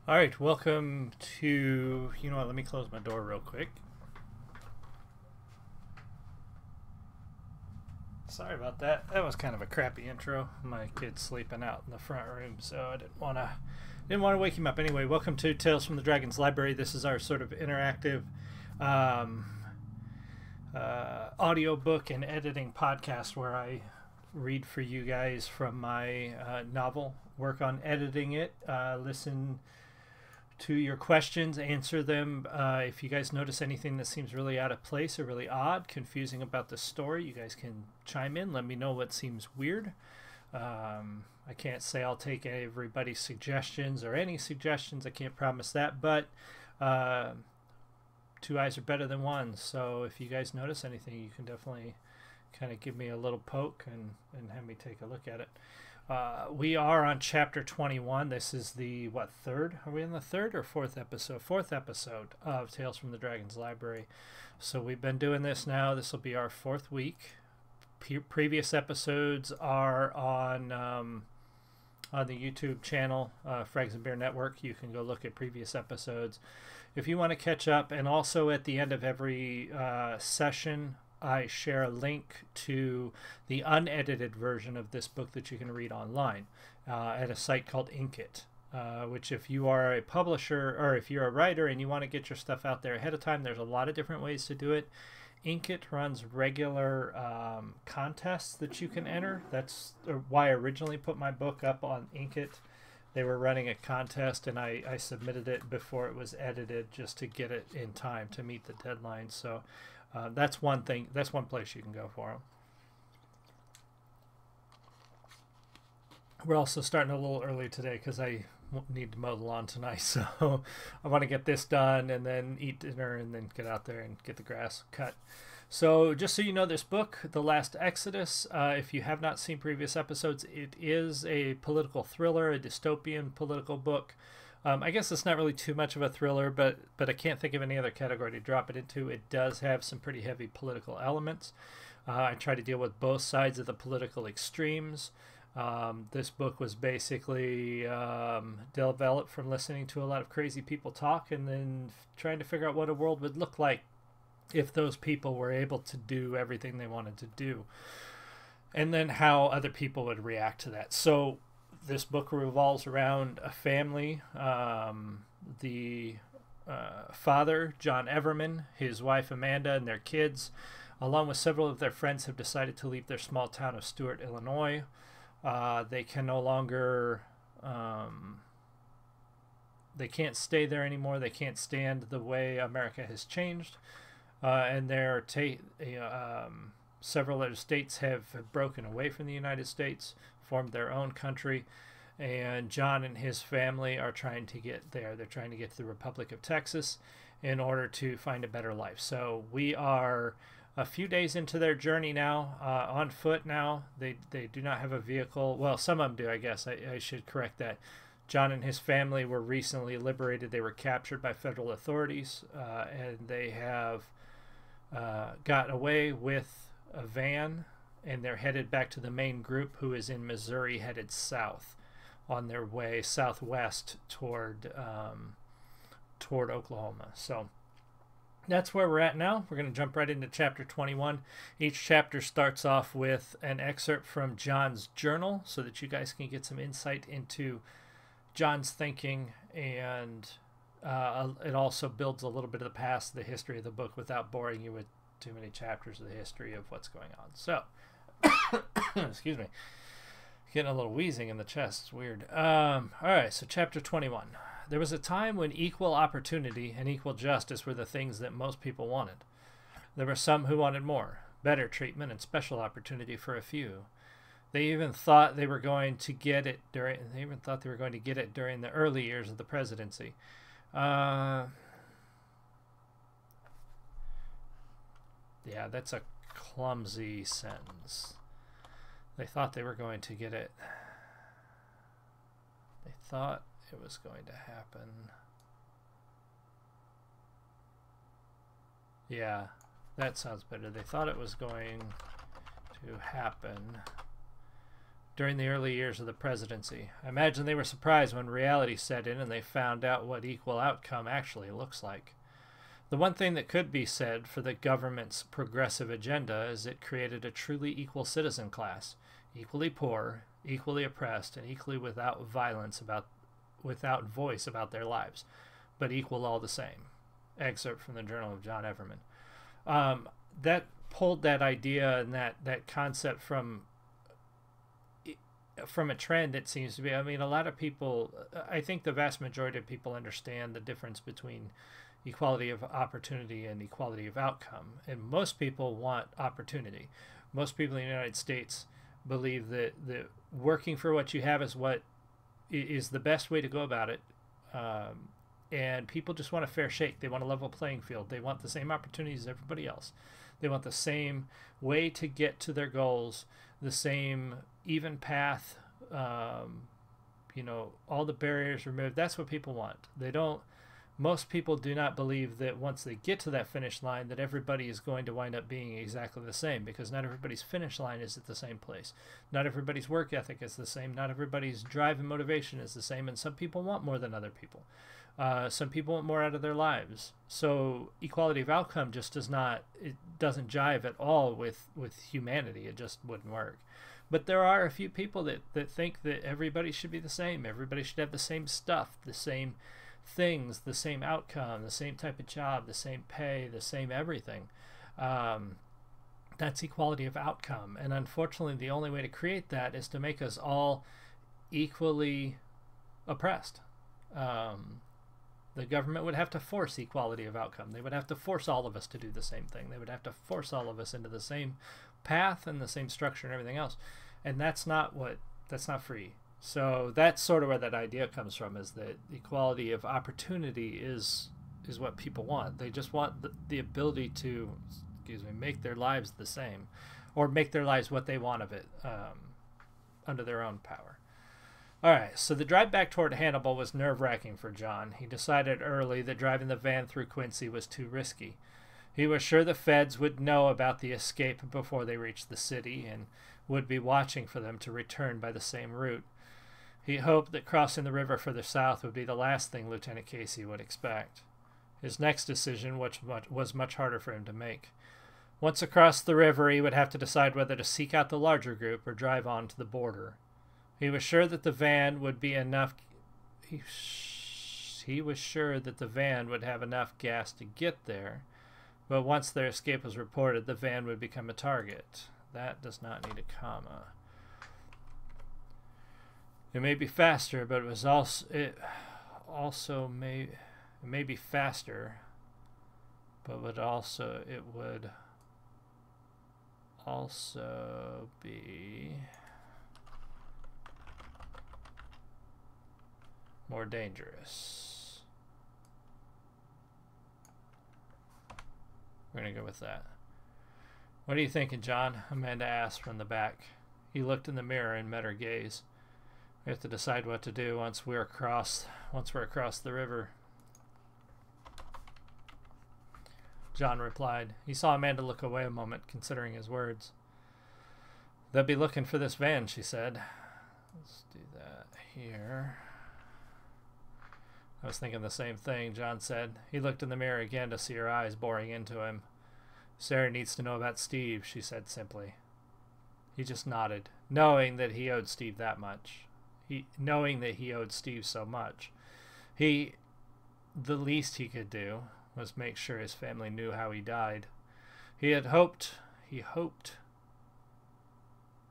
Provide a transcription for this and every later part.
All right, welcome to, let me close my door real quick. Sorry about that. That was kind of a crappy intro. My kid's sleeping out in the front room, so I didn't want to wake him up. Anyway, welcome to Tales from the Dragon's Library. This is our sort of interactive um, audiobook and editing podcast where I read for you guys from my novel, work on editing it, listen to your questions, answer them. If you guys notice anything that seems really out of place or really odd, confusing about the story, you guys can chime in. Let me know what seems weird. I can't say I'll take everybody's suggestions or any suggestions. I can't promise that, but two eyes are better than one. So if you guys notice anything, you can definitely kind of give me a little poke and have me take a look at it. We are on chapter 21. This is the, third? Are we in the third or fourth episode? Fourth episode of Tales from the Dragon's Library. So we've been doing this now. This will be our fourth week. Previous episodes are on the YouTube channel, Frags and Beer Network. You can go look at previous episodes if you want to catch up. And also at the end of every session, I share a link to the unedited version of this book that you can read online at a site called Inkit, which if you are a publisher or if you're a writer and you want to get your stuff out there ahead of time, there's a lot of different ways to do it. Inkit runs regular contests that you can enter. That's why I originally put my book up on Inkit. They were running a contest, and I submitted it before it was edited just to get it in time to meet the deadline. So that's one thing. That's one place you can go for them. We're also starting a little early today because I need to mow the lawn tonight. So I want to get this done and then eat dinner and then get out there and get the grass cut. So just so you know, this book, The Last Exodus, if you have not seen previous episodes, it is a political thriller, a dystopian political book. I guess it's not really too much of a thriller, but I can't think of any other category to drop it into. It does have some pretty heavy political elements. I try to deal with both sides of the political extremes. This book was basically developed from listening to a lot of crazy people talk and then trying to figure out what a world would look like if those people were able to do everything they wanted to do, and then how other people would react to that. So this book revolves around a family. The father, John Everman, his wife Amanda, and their kids, along with several of their friends, have decided to leave their small town of Stewart, Illinois. They can no longer, they can't stay there anymore. They can't stand the way America has changed. And several other states have broken away from the United States, formed their own country, and John and his family are trying to get there. They're trying to get to the Republic of Texas in order to find a better life. So we are a few days into their journey now, on foot now. They do not have a vehicle. Well, some of them do, I guess. I should correct that. John and his family were recently liberated. They were captured by federal authorities, and they have got away with a van, and they're headed back to the main group, who is in Missouri, headed south on their way southwest toward Oklahoma. So that's where we're at now. We're going to jump right into chapter 21. Each chapter starts off with an excerpt from John's journal so that you guys can get some insight into John's thinking, and it also builds a little bit of the past, the history of the book, without boring you with too many chapters of the history of what's going on. So, excuse me, getting a little wheezing in the chest. It's weird. All right, so chapter 21. There was a time when equal opportunity and equal justice were the things that most people wanted. There were some who wanted more, better treatment and special opportunity for a few. They even thought they were going to get it during the early years of the presidency. Yeah, that's a clumsy sentence. They thought they were going to get it. They thought it was going to happen. Yeah, that sounds better. They thought it was going to happen during the early years of the presidency. I imagine they were surprised when reality set in and they found out what equal outcome actually looks like. The one thing that could be said for the government's progressive agenda is it created a truly equal citizen class, equally poor, equally oppressed, and equally without without voice about their lives, but equal all the same. Excerpt from the Journal of John Everman. That pulled that idea and that concept from a trend that seems to be, I mean, a lot of people, I think the vast majority of people understand the difference between equality of opportunity and equality of outcome. And most people want opportunity. Most people in the United States believe that working for what you have is the best way to go about it. And people just want a fair shake. They want a level playing field. They want the same opportunities as everybody else. They want the same way to get to their goals, the same even path, all the barriers removed. That's what people want. Most people do not believe that once they get to that finish line that everybody is going to wind up being exactly the same, because not everybody's finish line is at the same place. Not everybody's work ethic is the same. Not everybody's drive and motivation is the same, and some people want more than other people. Some people want more out of their lives. So equality of outcome just doesn't jive at all with humanity. It just wouldn't work. But there are a few people that think that everybody should be the same. Everybody should have the same stuff, the same things, the same outcome, the same type of job, the same pay, the same everything. That's equality of outcome. And unfortunately, the only way to create that is to make us all equally oppressed. The government would have to force equality of outcome. They would have to force all of us to do the same thing. They would have to force all of us into the same path and the same structure and everything else. And that's not free. So that's sort of where that idea comes from, is that equality of opportunity is what people want. They just want the ability to, make their lives the same, or make their lives what they want of it, under their own power. All right, so the drive back toward Hannibal was nerve-wracking for John. He decided early that driving the van through Quincy was too risky. He was sure the feds would know about the escape before they reached the city and would be watching for them to return by the same route. He hoped that crossing the river further south would be the last thing Lieutenant Casey would expect. His next decision was much harder for him to make. Once across the river, he would have to decide whether to seek out the larger group or drive on to the border. He was sure that the van would be enough. He was sure that the van would have enough gas to get there, but once their escape was reported, the van would become a target. That does not need a comma. It may be faster, but it may be faster, but it would also be more dangerous. We're going to go with that. What are you thinking, John? Amanda asked from the back. He looked in the mirror and met her gaze. We have to decide what to do once we're across the river. John replied. He saw Amanda look away a moment, considering his words. They'll be looking for this van, she said. Let's do that here. I was thinking the same thing, John said. He looked in the mirror again to see her eyes boring into him. Sarah needs to know about Steve, she said simply. He just nodded, knowing that he owed Steve that much. Knowing that he owed Steve so much. The least he could do was make sure his family knew how he died. He hoped,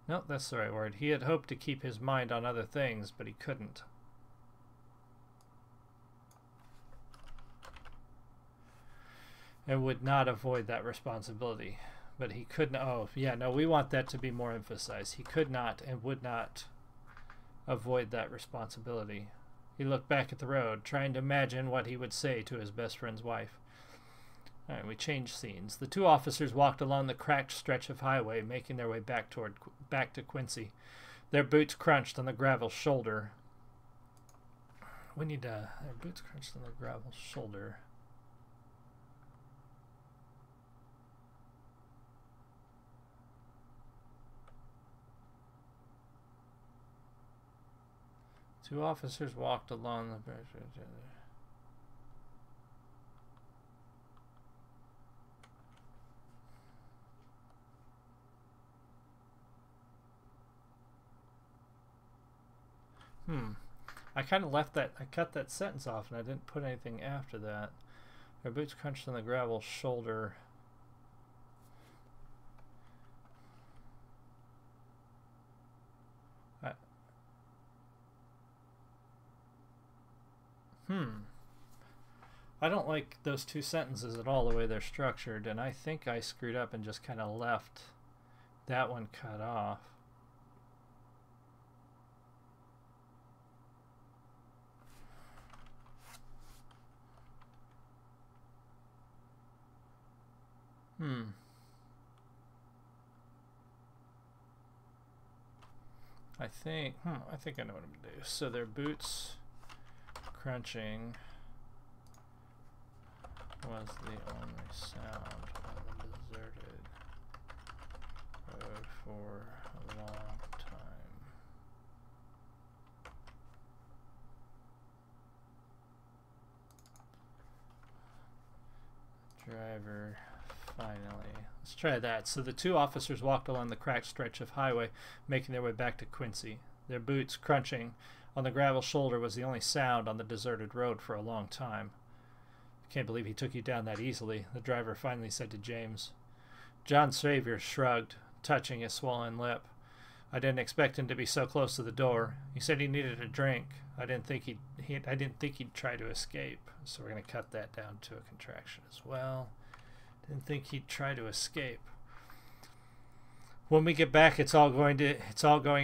no, that's the right word. He had hoped to keep his mind on other things, but he couldn't. And would not avoid that responsibility. But he couldn't, we want that to be more emphasized. He could not and would not avoid that responsibility. He looked back at the road, trying to imagine what he would say to his best friend's wife. All right, we changed scenes. The two officers walked along the cracked stretch of highway, making their way back to Quincy. Their boots crunched on the gravel shoulder. Their boots crunched on the gravel shoulder. Two officers walked along the bridge. I kind of left that, I cut that sentence off and I didn't put anything after that. Their boots crunched on the gravel shoulder. I don't like those two sentences at all, the way they're structured, and I think I screwed up and just kind of left that one cut off. I think I know what I'm gonna do. So their boots crunching was the only sound on the deserted road for a long time. Driver finally. Let's try that. So the two officers walked along the cracked stretch of highway, making their way back to Quincy. Their boots crunching on the gravel shoulder was the only sound on the deserted road for a long time. Can't believe he took you down that easily, the driver finally said to James. John Savior shrugged, touching his swollen lip. I didn't expect him to be so close to the door. He said he needed a drink. I didn't think he'd try to escape. So we're going to cut that down to a contraction as well. Didn't think he'd try to escape. When we get back, it's all going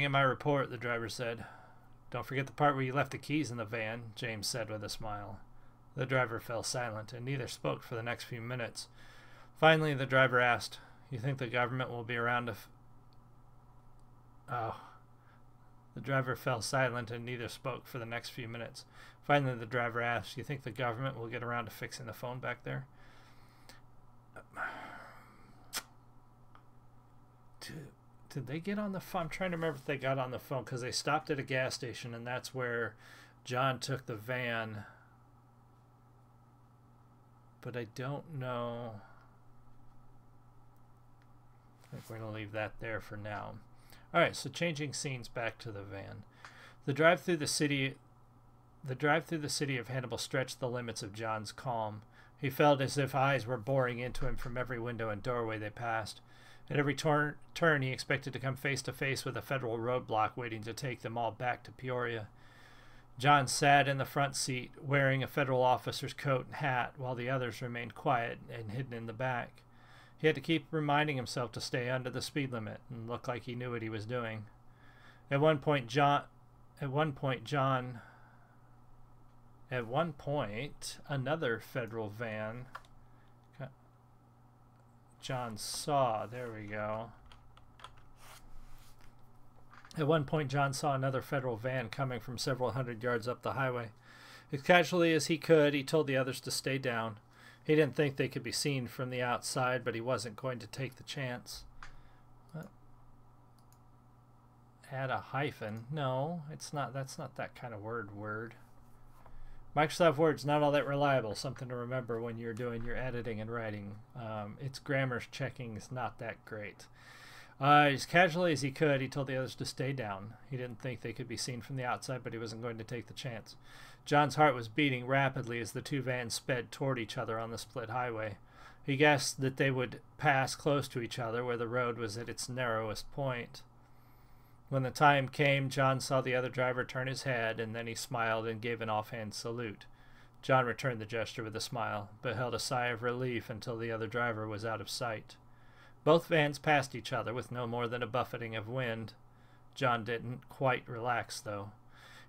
in my report, the driver said. Don't forget the part where you left the keys in the van, James said with a smile. The driver fell silent, and neither spoke for the next few minutes. Finally, the driver asked, You think the government will be around if... Oh. The driver fell silent, and neither spoke for the next few minutes. Finally, the driver asked, You think the government will get around to fixing the phone back there? Did they get on the phone? I'm trying to remember if they got on the phone, because they stopped at a gas station, and that's where John took the van. But I don't know. I think we're going to leave that there for now. Alright, so changing scenes back to the van. The drive through the city of Hannibal stretched the limits of John's calm. He felt as if eyes were boring into him from every window and doorway they passed. At every turn he expected to come face to face with a federal roadblock waiting to take them all back to Peoria. John sat in the front seat, wearing a federal officer's coat and hat, while the others remained quiet and hidden in the back. He had to keep reminding himself to stay under the speed limit and look like he knew what he was doing. At one point, another federal van John saw. There we go. At one point, John saw another federal van coming from several hundred yards up the highway. As casually as he could, he told the others to stay down. He didn't think they could be seen from the outside, but he wasn't going to take the chance. Add a hyphen. No, it's not. That's not that kind of word. Microsoft Word's not all that reliable. Something to remember when you're doing your editing and writing. Its grammar checking is not that great. As casually as he could, he told the others to stay down. He didn't think they could be seen from the outside, but he wasn't going to take the chance. John's heart was beating rapidly as the two vans sped toward each other on the split highway. He guessed that they would pass close to each other where the road was at its narrowest point. When the time came, John saw the other driver turn his head, and then he smiled and gave an offhand salute. John returned the gesture with a smile, but held a sigh of relief until the other driver was out of sight. Both vans passed each other with no more than a buffeting of wind. John didn't quite relax, though.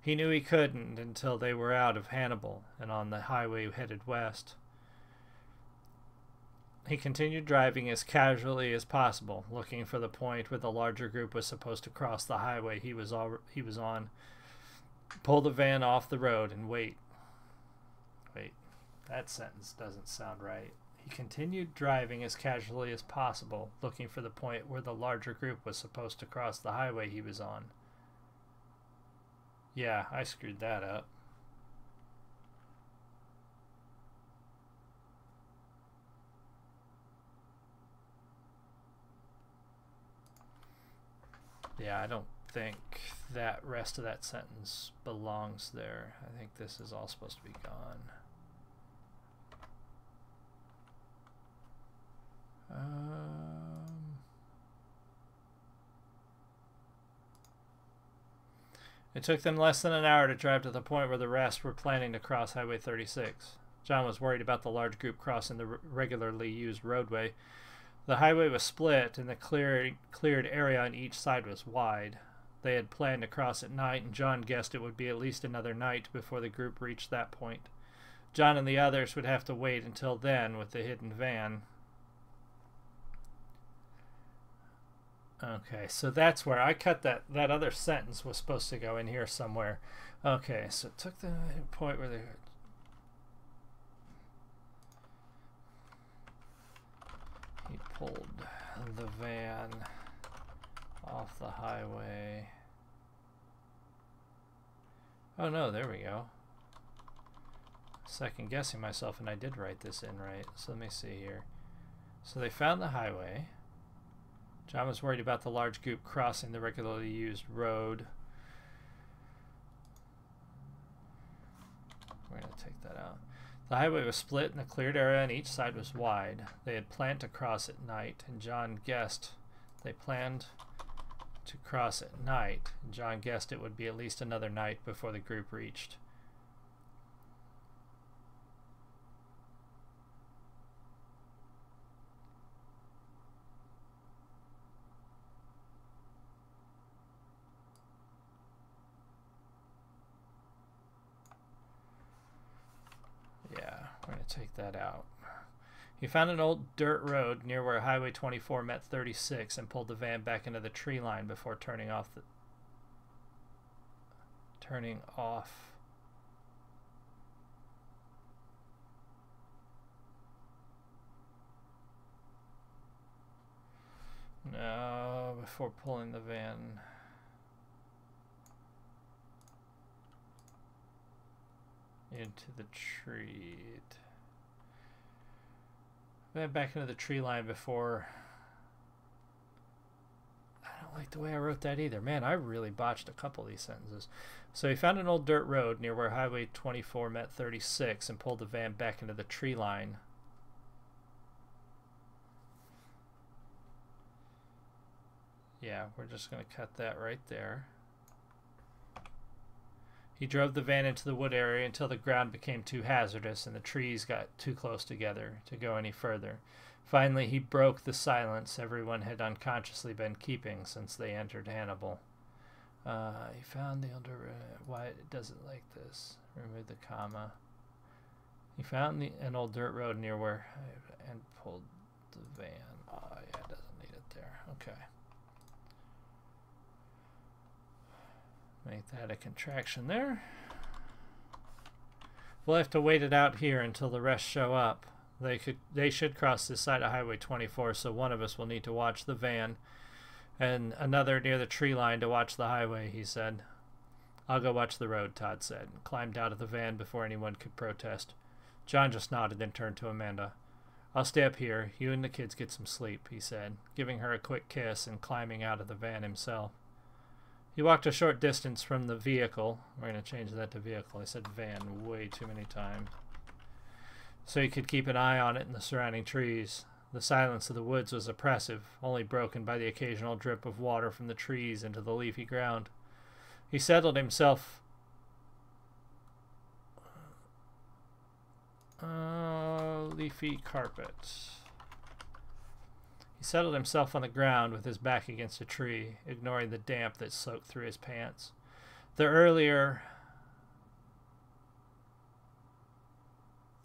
He knew he couldn't until they were out of Hannibal and on the highway headed west. He continued driving as casually as possible, looking for the point where the larger group was supposed to cross the highway he was on. Pull the van off the road and wait. Wait, that sentence doesn't sound right. He continued driving as casually as possible, looking for the point where the larger group was supposed to cross the highway he was on. Yeah, I screwed that up. Yeah, I don't think that rest of that sentence belongs there. I think this is all supposed to be gone. It took them less than an hour to drive to the point where the rest were planning to cross Highway 36. John was worried about the large group crossing the regularly used roadway. The highway was split, and the cleared area on each side was wide. They had planned to cross at night, and John guessed it would be at least another night before the group reached that point. John and the others would have to wait until then with the hidden van. Okay, so that's where I cut that other sentence was supposed to go in here somewhere. Okay, so it took the point where they... He pulled the van off the highway. Oh no, there we go. Second guessing myself, and I did write this in right. So let me see here. So they found the highway. John was worried about the large group crossing the regularly used road. We're going to take that out. The highway was split and the cleared area on each side was wide. They had planned to cross at night, and John guessed they planned to cross at night. And John guessed it would be at least another night before the group reached. Take that out. He found an old dirt road near where Highway 24 met 36 and pulled the van back into the tree line before turning off. No, before pulling the van. Into the tree. Back into the tree line before. I don't like the way I wrote that either. Man, I really botched a couple of these sentences. So he found an old dirt road near where Highway 24 met 36 and pulled the van back into the tree line. Yeah, we're just going to cut that right there. He drove the van into the wood area until the ground became too hazardous and the trees got too close together to go any further. Finally, he broke the silence everyone had unconsciously been keeping since they entered Hannibal. He found the older... why it doesn't like this. Remove the comma. He found an old dirt road near where... and pulled the van. Oh, yeah, it doesn't need it there. Okay. Make that a contraction there. We'll have to wait it out here until the rest show up. They should cross this side of Highway 24, so one of us will need to watch the van and another near the tree line to watch the highway, he said. I'll go watch the road, Todd said, and climbed out of the van before anyone could protest. John just nodded and turned to Amanda. I'll stay up here. You and the kids get some sleep, he said, giving her a quick kiss and climbing out of the van himself. He walked a short distance from the vehicle. We're going to change that to vehicle. I said van way too many times. So he could keep an eye on it and the surrounding trees. The silence of the woods was oppressive, only broken by the occasional drip of water from the trees into the leafy ground. He settled himself... leafy carpet. He settled himself on the ground with his back against a tree, ignoring the damp that soaked through his pants. The earlier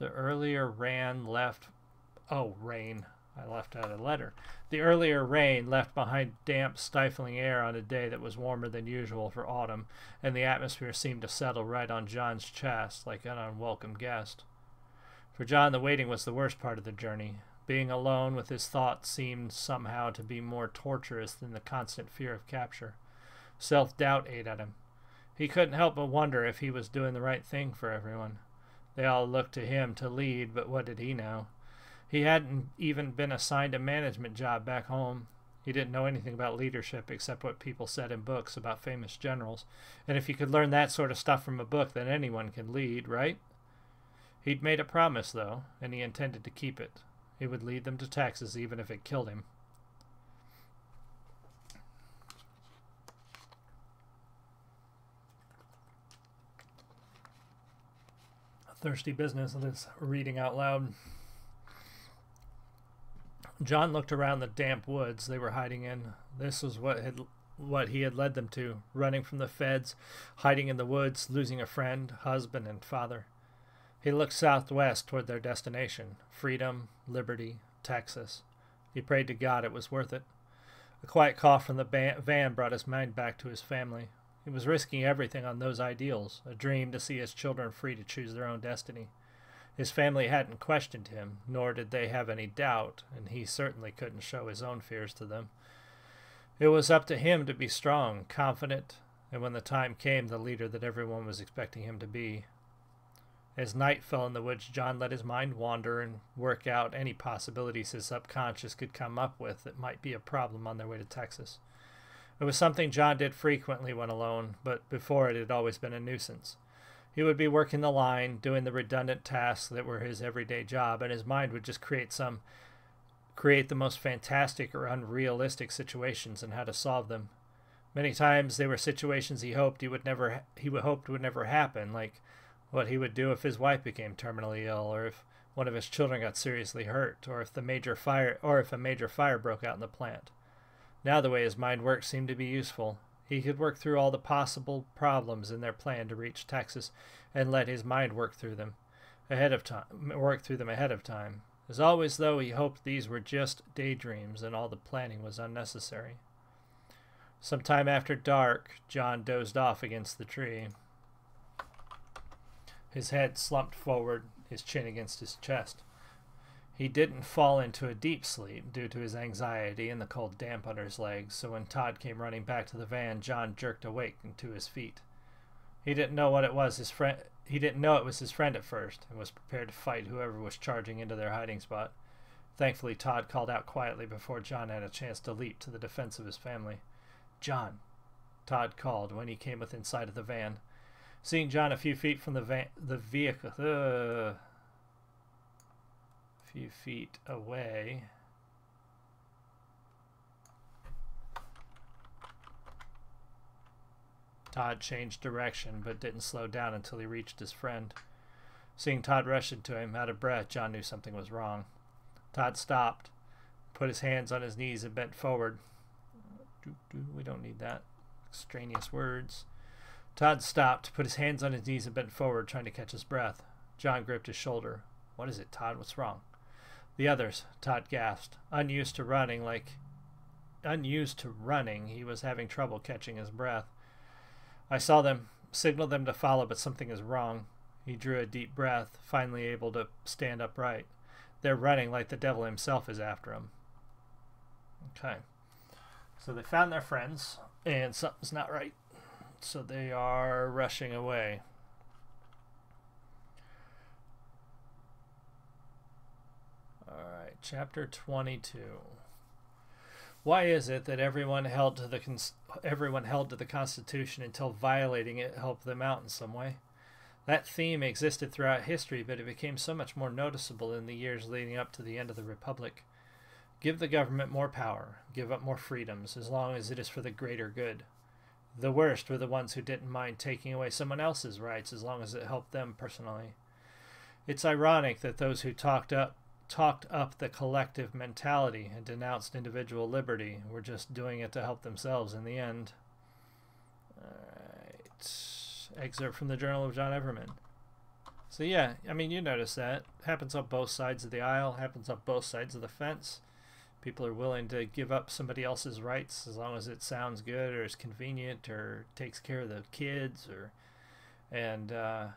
rain left... Oh, rain. I left out a letter. The earlier rain left behind damp, stifling air on a day that was warmer than usual for autumn, and the atmosphere seemed to settle right on John's chest like an unwelcome guest. For John, the waiting was the worst part of the journey. Being alone with his thoughts seemed somehow to be more torturous than the constant fear of capture. Self-doubt ate at him. He couldn't help but wonder if he was doing the right thing for everyone. They all looked to him to lead, but what did he know? He hadn't even been assigned a management job back home. He didn't know anything about leadership except what people said in books about famous generals. And if you could learn that sort of stuff from a book, then anyone can lead, right? He'd made a promise, though, and he intended to keep it. He would lead them to Texas even if it killed him. Thirsty business, this reading out loud. John looked around the damp woods they were hiding in. This was what he had led them to, running from the feds, hiding in the woods, losing a friend, husband, and father. He looked southwest toward their destination, freedom, liberty, Texas. He prayed to God it was worth it. A quiet cough from the van brought his mind back to his family. He was risking everything on those ideals, a dream to see his children free to choose their own destiny. His family hadn't questioned him, nor did they have any doubt, and he certainly couldn't show his own fears to them. It was up to him to be strong, confident, and when the time came, the leader that everyone was expecting him to be. As night fell in the woods, John let his mind wander and work out any possibilities his subconscious could come up with that might be a problem on their way to Texas. It was something John did frequently when alone, but before it had always been a nuisance. He would be working the line, doing the redundant tasks that were his everyday job, and his mind would just create the most fantastic or unrealistic situations and how to solve them. Many times they were situations he hoped would never happen, like what he would do if his wife became terminally ill, or if one of his children got seriously hurt, or if a major fire broke out in the plant. Now the way his mind worked seemed to be useful. He could work through all the possible problems in their plan to reach Texas and let his mind work through them ahead of time. As always, though, he hoped these were just daydreams and all the planning was unnecessary. Sometime after dark, John dozed off against the tree. His head slumped forward, his chin against his chest. He didn't fall into a deep sleep due to his anxiety and the cold damp under his legs, so when Todd came running back to the van, John jerked awake and to his feet. He didn't know it was his friend at first, and was prepared to fight whoever was charging into their hiding spot. Thankfully, Todd called out quietly before John had a chance to leap to the defense of his family. "John," Todd called when he came within sight of the van. Seeing John a few feet from the few feet away, Todd changed direction but didn't slow down until he reached his friend. Seeing Todd rush into him, out of breath, John knew something was wrong. Todd stopped, put his hands on his knees and bent forward. We don't need that. Extraneous words. Todd stopped, put his hands on his knees and bent forward, trying to catch his breath. John gripped his shoulder. "What is it, Todd? What's wrong?" "The others," Todd gasped. Unused to running, he was having trouble catching his breath. "I saw them, signaled them to follow, but something is wrong." He drew a deep breath, finally able to stand upright. "They're running like the devil himself is after them." Okay. So they found their friends, and something's not right. So they are rushing away. Alright, chapter 22. Why is it that everyone held to the Constitution until violating it helped them out in some way? That theme existed throughout history, but it became so much more noticeable in the years leading up to the end of the Republic. Give the government more power, give up more freedoms, as long as it is for the greater good. The worst were the ones who didn't mind taking away someone else's rights as long as it helped them personally. It's ironic that those who talked up the collective mentality and denounced individual liberty were just doing it to help themselves in the end. Alright. Excerpt from the Journal of John Everman. So yeah, I mean, you notice that. Happens on both sides of the aisle, happens on both sides of the fence. People are willing to give up somebody else's rights as long as it sounds good or is convenient or takes care of the kids yeah,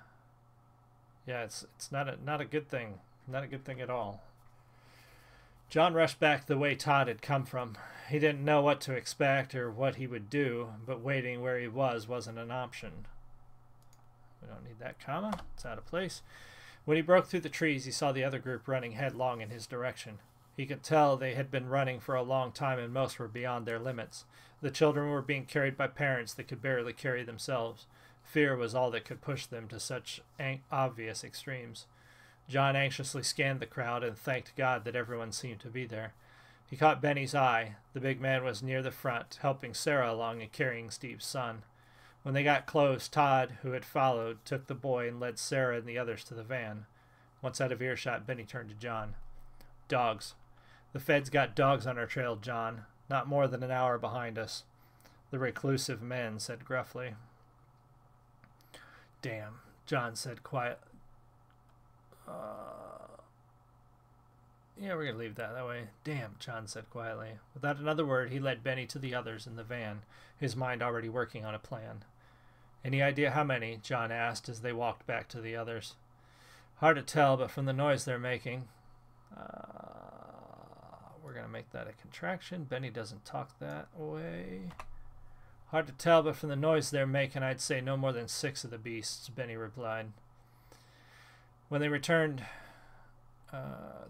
it's not a good thing. Not a good thing at all. John rushed back the way Todd had come from. He didn't know what to expect or what he would do, but waiting where he wasn't an option. We don't need that comma. It's out of place. When he broke through the trees, he saw the other group running headlong in his direction. He could tell they had been running for a long time and most were beyond their limits. The children were being carried by parents that could barely carry themselves. Fear was all that could push them to such obvious extremes. John anxiously scanned the crowd and thanked God that everyone seemed to be there. He caught Benny's eye. The big man was near the front, helping Sarah along and carrying Steve's son. When they got close, Todd, who had followed, took the boy and led Sarah and the others to the van. Once out of earshot, Benny turned to John. Dogs. The feds got dogs on our trail, John. Not more than an hour behind us. The reclusive men said gruffly. Damn, John said quiet. Yeah, we're going to leave that way. Damn, John said quietly. Without another word, he led Benny to the others in the van, his mind already working on a plan. Any idea how many? John asked as they walked back to the others. Hard to tell, but from the noise they're making. We're going to make that a contraction. Benny doesn't talk that way. Hard to tell, but from the noise they're making, I'd say no more than 6 of the beasts, Benny replied. When they returned,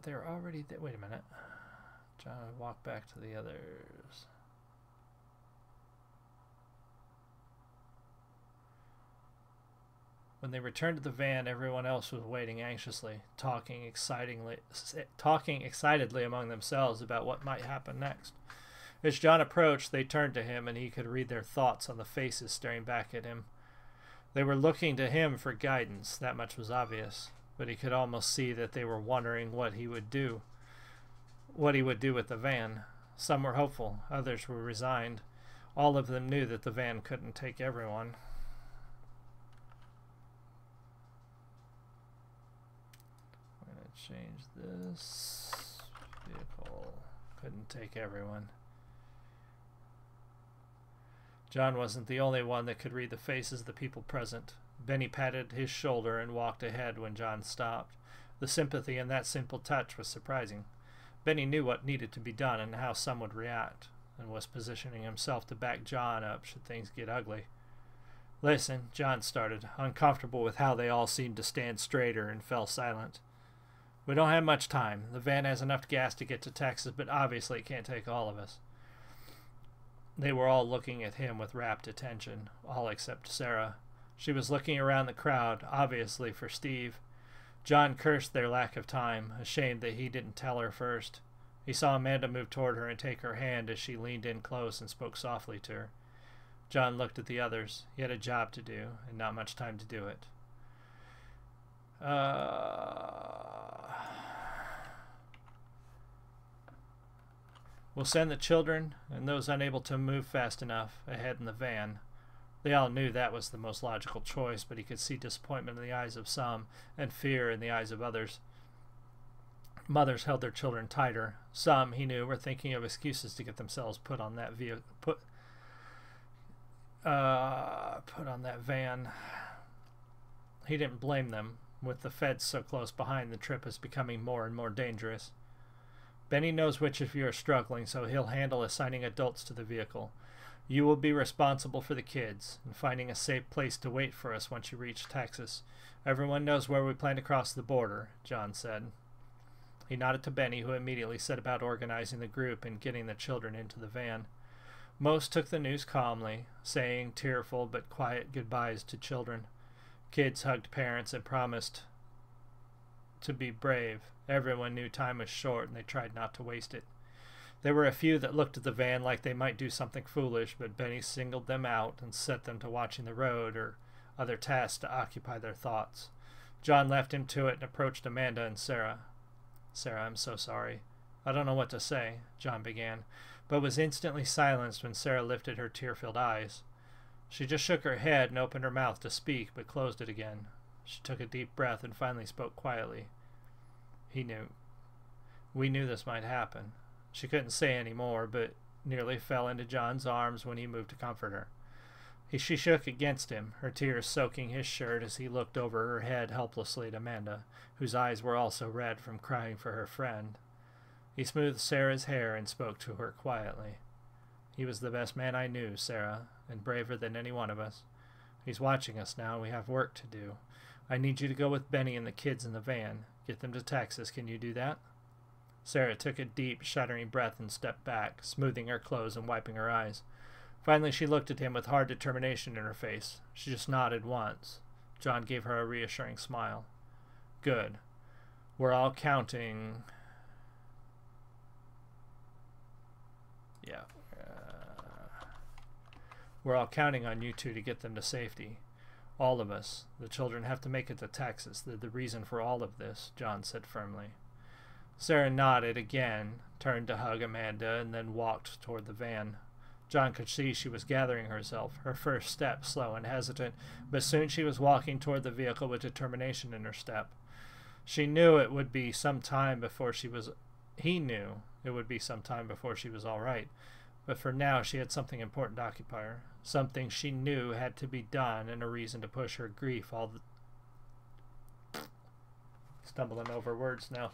they were already there. Wait a minute. John walked back to the others. When they returned to the van, everyone else was waiting anxiously, talking excitedly among themselves about what might happen next. As John approached, they turned to him, and he could read their thoughts on the faces staring back at him. They were looking to him for guidance, that much was obvious, but he could almost see that they were wondering what he would do with the van. Some were hopeful, others were resigned. All of them knew that the van couldn't take everyone. I'm going to change this. Vehicle couldn't take everyone. John wasn't the only one that could read the faces of the people present. Benny patted his shoulder and walked ahead when John stopped. The sympathy in that simple touch was surprising. Benny knew what needed to be done and how some would react, and was positioning himself to back John up should things get ugly. Listen, John started, uncomfortable with how they all seemed to stand straighter, and fell silent. We don't have much time. The van has enough gas to get to Texas, but obviously it can't take all of us. They were all looking at him with rapt attention, all except Sarah. She was looking around the crowd, obviously for Steve. John cursed their lack of time, ashamed that he didn't tell her first. He saw Amanda move toward her and take her hand as she leaned in close and spoke softly to her. John looked at the others. He had a job to do, and not much time to do it. We'll send the children and those unable to move fast enough ahead in the van. They all knew that was the most logical choice, but he could see disappointment in the eyes of some and fear in the eyes of others. Mothers held their children tighter. Some, he knew, were thinking of excuses to get themselves put on that van. He didn't blame them. With the feds so close behind, the trip is becoming more and more dangerous. Benny knows which of you are struggling, so he'll handle assigning adults to the vehicle. You will be responsible for the kids and finding a safe place to wait for us once you reach Texas. Everyone knows where we plan to cross the border, John said. He nodded to Benny, who immediately set about organizing the group and getting the children into the van. Most took the news calmly, saying tearful but quiet goodbyes to children. Kids hugged parents and promised to be brave. Everyone knew time was short, and they tried not to waste it. There were a few that looked at the van like they might do something foolish, but Benny singled them out and set them to watching the road or other tasks to occupy their thoughts. John left him to it and approached Amanda and Sarah. Sarah, I'm so sorry. I don't know what to say, John began, but was instantly silenced when Sarah lifted her tear-filled eyes. She just shook her head and opened her mouth to speak, but closed it again. She took a deep breath and finally spoke quietly. He knew. We knew this might happen. She couldn't say any more, but nearly fell into John's arms when he moved to comfort her. She shook against him, her tears soaking his shirt as he looked over her head helplessly at Amanda, whose eyes were also red from crying for her friend. He smoothed Sarah's hair and spoke to her quietly. He was the best man I knew, Sarah, and braver than any one of us. He's watching us now, and we have work to do. I need you to go with Benny and the kids in the van. Get them to Texas. Can you do that? Sarah took a deep, shuddering breath and stepped back, smoothing her clothes and wiping her eyes. Finally, she looked at him with hard determination in her face. She just nodded once. John gave her a reassuring smile. Good. We're all counting... Yeah. We're all counting on you two to get them to safety. All of us. The children have to make it to Texas. They're the reason for all of this, John said firmly. Sarah nodded again, turned to hug Amanda, and then walked toward the van. John could see she was gathering herself, her first step slow and hesitant, but soon she was walking toward the vehicle with determination in her step. He knew it would be some time before she was all right. But for now she had something important to occupy her, something she knew had to be done, and a reason to push her grief all the... Stumbling over words now.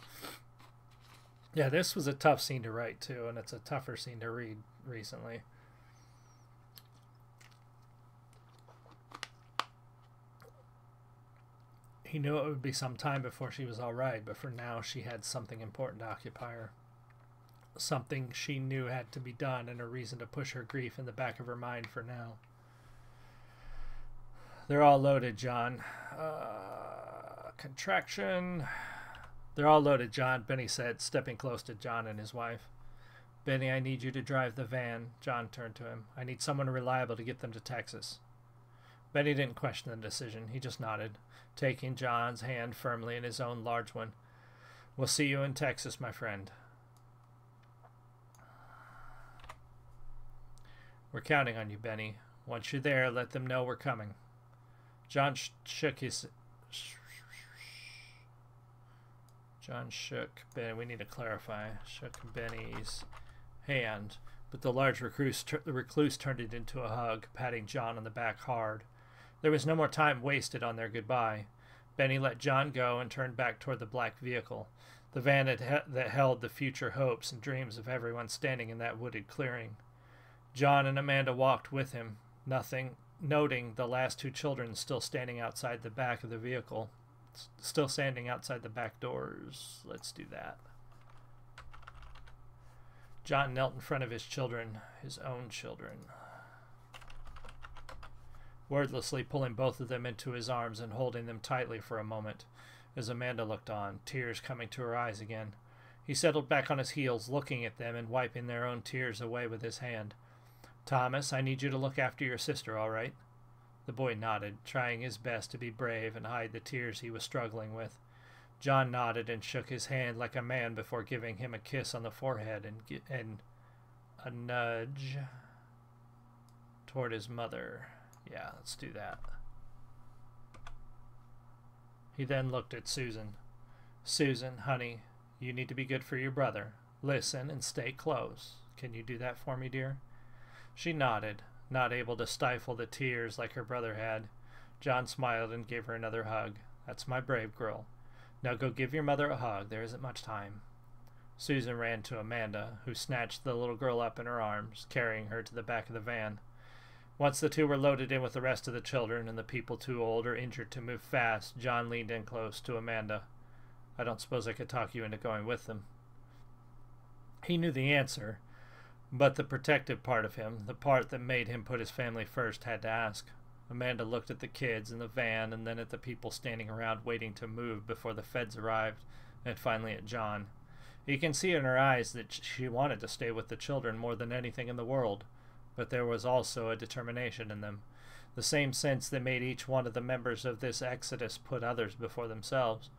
Yeah, this was a tough scene to write too, and it's a tougher scene to read recently. He knew it would be some time before she was all right, but for now she had something important to occupy her. Something she knew had to be done, and a reason to push her grief in the back of her mind for now. They're all loaded, John. Contraction. They're all loaded, John, Benny said, stepping close to John and his wife. Benny, I need you to drive the van. John turned to him. I need someone reliable to get them to Texas. Benny didn't question the decision. He just nodded, taking John's hand firmly in his own large one. We'll see you in Texas, my friend. We're counting on you, Benny. Once you're there, let them know we're coming. John shook we need to clarify, shook Benny's hand, but the large recluse turned it into a hug, patting John on the back hard. There was no more time wasted on their goodbye. Benny let John go and turned back toward the black vehicle, the van that held the future hopes and dreams of everyone standing in that wooded clearing. John and Amanda walked with him, noting the last two children still standing outside the back of the vehicle. Still standing outside the back doors. Let's do that. John knelt in front of his children, his own children, wordlessly pulling both of them into his arms and holding them tightly for a moment, as Amanda looked on, tears coming to her eyes again. He settled back on his heels, looking at them and wiping their own tears away with his hand. Thomas, I need you to look after your sister, all right? The boy nodded, trying his best to be brave and hide the tears he was struggling with. John nodded and shook his hand like a man before giving him a kiss on the forehead and a nudge toward his mother. Yeah, let's do that. He then looked at Susan. Susan, honey, you need to be good for your brother. Listen and stay close. Can you do that for me, dear? She nodded, not able to stifle the tears like her brother had. John smiled and gave her another hug. That's my brave girl. Now go give your mother a hug. There isn't much time. Susan ran to Amanda, who snatched the little girl up in her arms, carrying her to the back of the van. Once the two were loaded in with the rest of the children and the people too old or injured to move fast, John leaned in close to Amanda. I don't suppose I could talk you into going with them. He knew the answer, but the protective part of him, the part that made him put his family first, had to ask. Amanda looked at the kids in the van and then at the people standing around waiting to move before the feds arrived, and finally at John. You can see in her eyes that she wanted to stay with the children more than anything in the world, but there was also a determination in them, the same sense that made each one of the members of this exodus put others before themselves.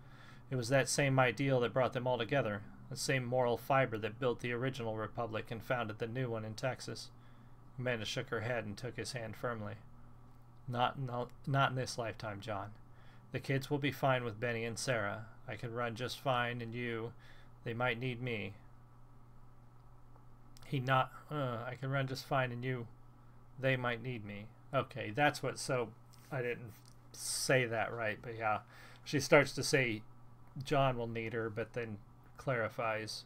It was that same ideal that brought them all together, the same moral fiber that built the original republic and founded the new one in Texas. Amanda shook her head and took his hand firmly. Not in this lifetime, John. The kids will be fine with Benny and Sarah. I can run just fine, and they might need me. I can run just fine, and they might need me. Okay, that's what, so I didn't say that right, but yeah. She starts to say John will need her, but then clarifies.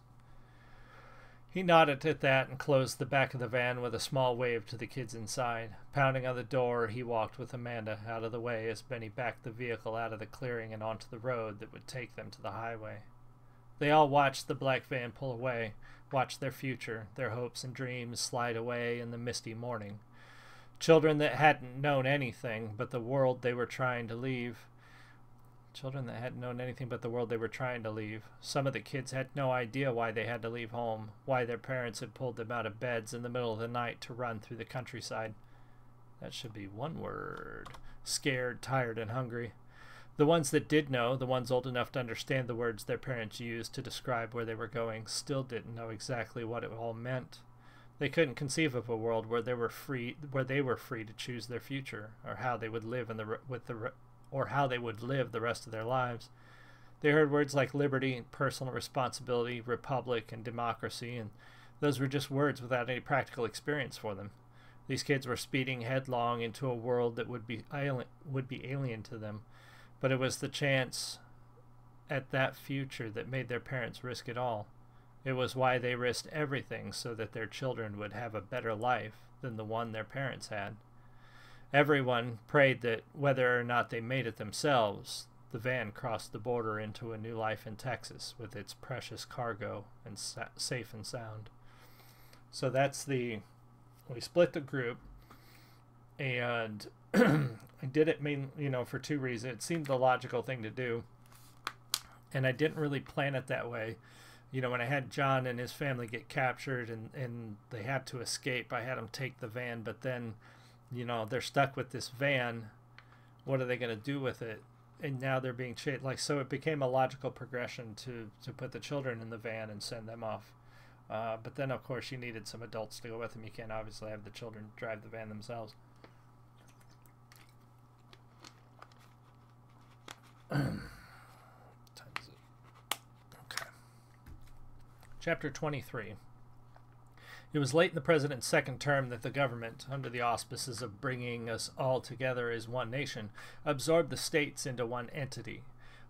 He nodded at that and closed the back of the van with a small wave to the kids inside. Pounding on the door, he walked with Amanda out of the way as Benny backed the vehicle out of the clearing and onto the road that would take them to the highway. They all watched the black van pull away, watched their future, their hopes and dreams slide away in the misty morning. Children that hadn't known anything but the world they were trying to leave. Children that hadn't known anything but the world they were trying to leave. Some of the kids had no idea why they had to leave home, why their parents had pulled them out of beds in the middle of the night to run through the countryside. That should be one word. Scared, tired, and hungry. The ones that did know, the ones old enough to understand the words their parents used to describe where they were going, still didn't know exactly what it all meant. They couldn't conceive of a world where they were free to choose their future, or how they would live the rest of their lives. They heard words like liberty, personal responsibility, republic, and democracy, and those were just words without any practical experience for them. These kids were speeding headlong into a world that would be alien to them, but it was the chance at that future that made their parents risk it all. It was why they risked everything so that their children would have a better life than the one their parents had. Everyone prayed that whether or not they made it themselves, the van crossed the border into a new life in Texas with its precious cargo and safe and sound. So we split the group, and I did it for two reasons. It seemed the logical thing to do, and I didn't really plan it that way. When I had John and his family get captured and they had to escape, I had them take the van, but then they're stuck with this van. What are they going to do with it? And now they're being chased. So it became a logical progression to put the children in the van and send them off. But then, of course, you needed some adults to go with them. You can't obviously have the children drive the van themselves. Okay. Chapter 23. It was late in the president's second term that the government, under the auspices of bringing us all together as one nation, absorbed the states into one entity.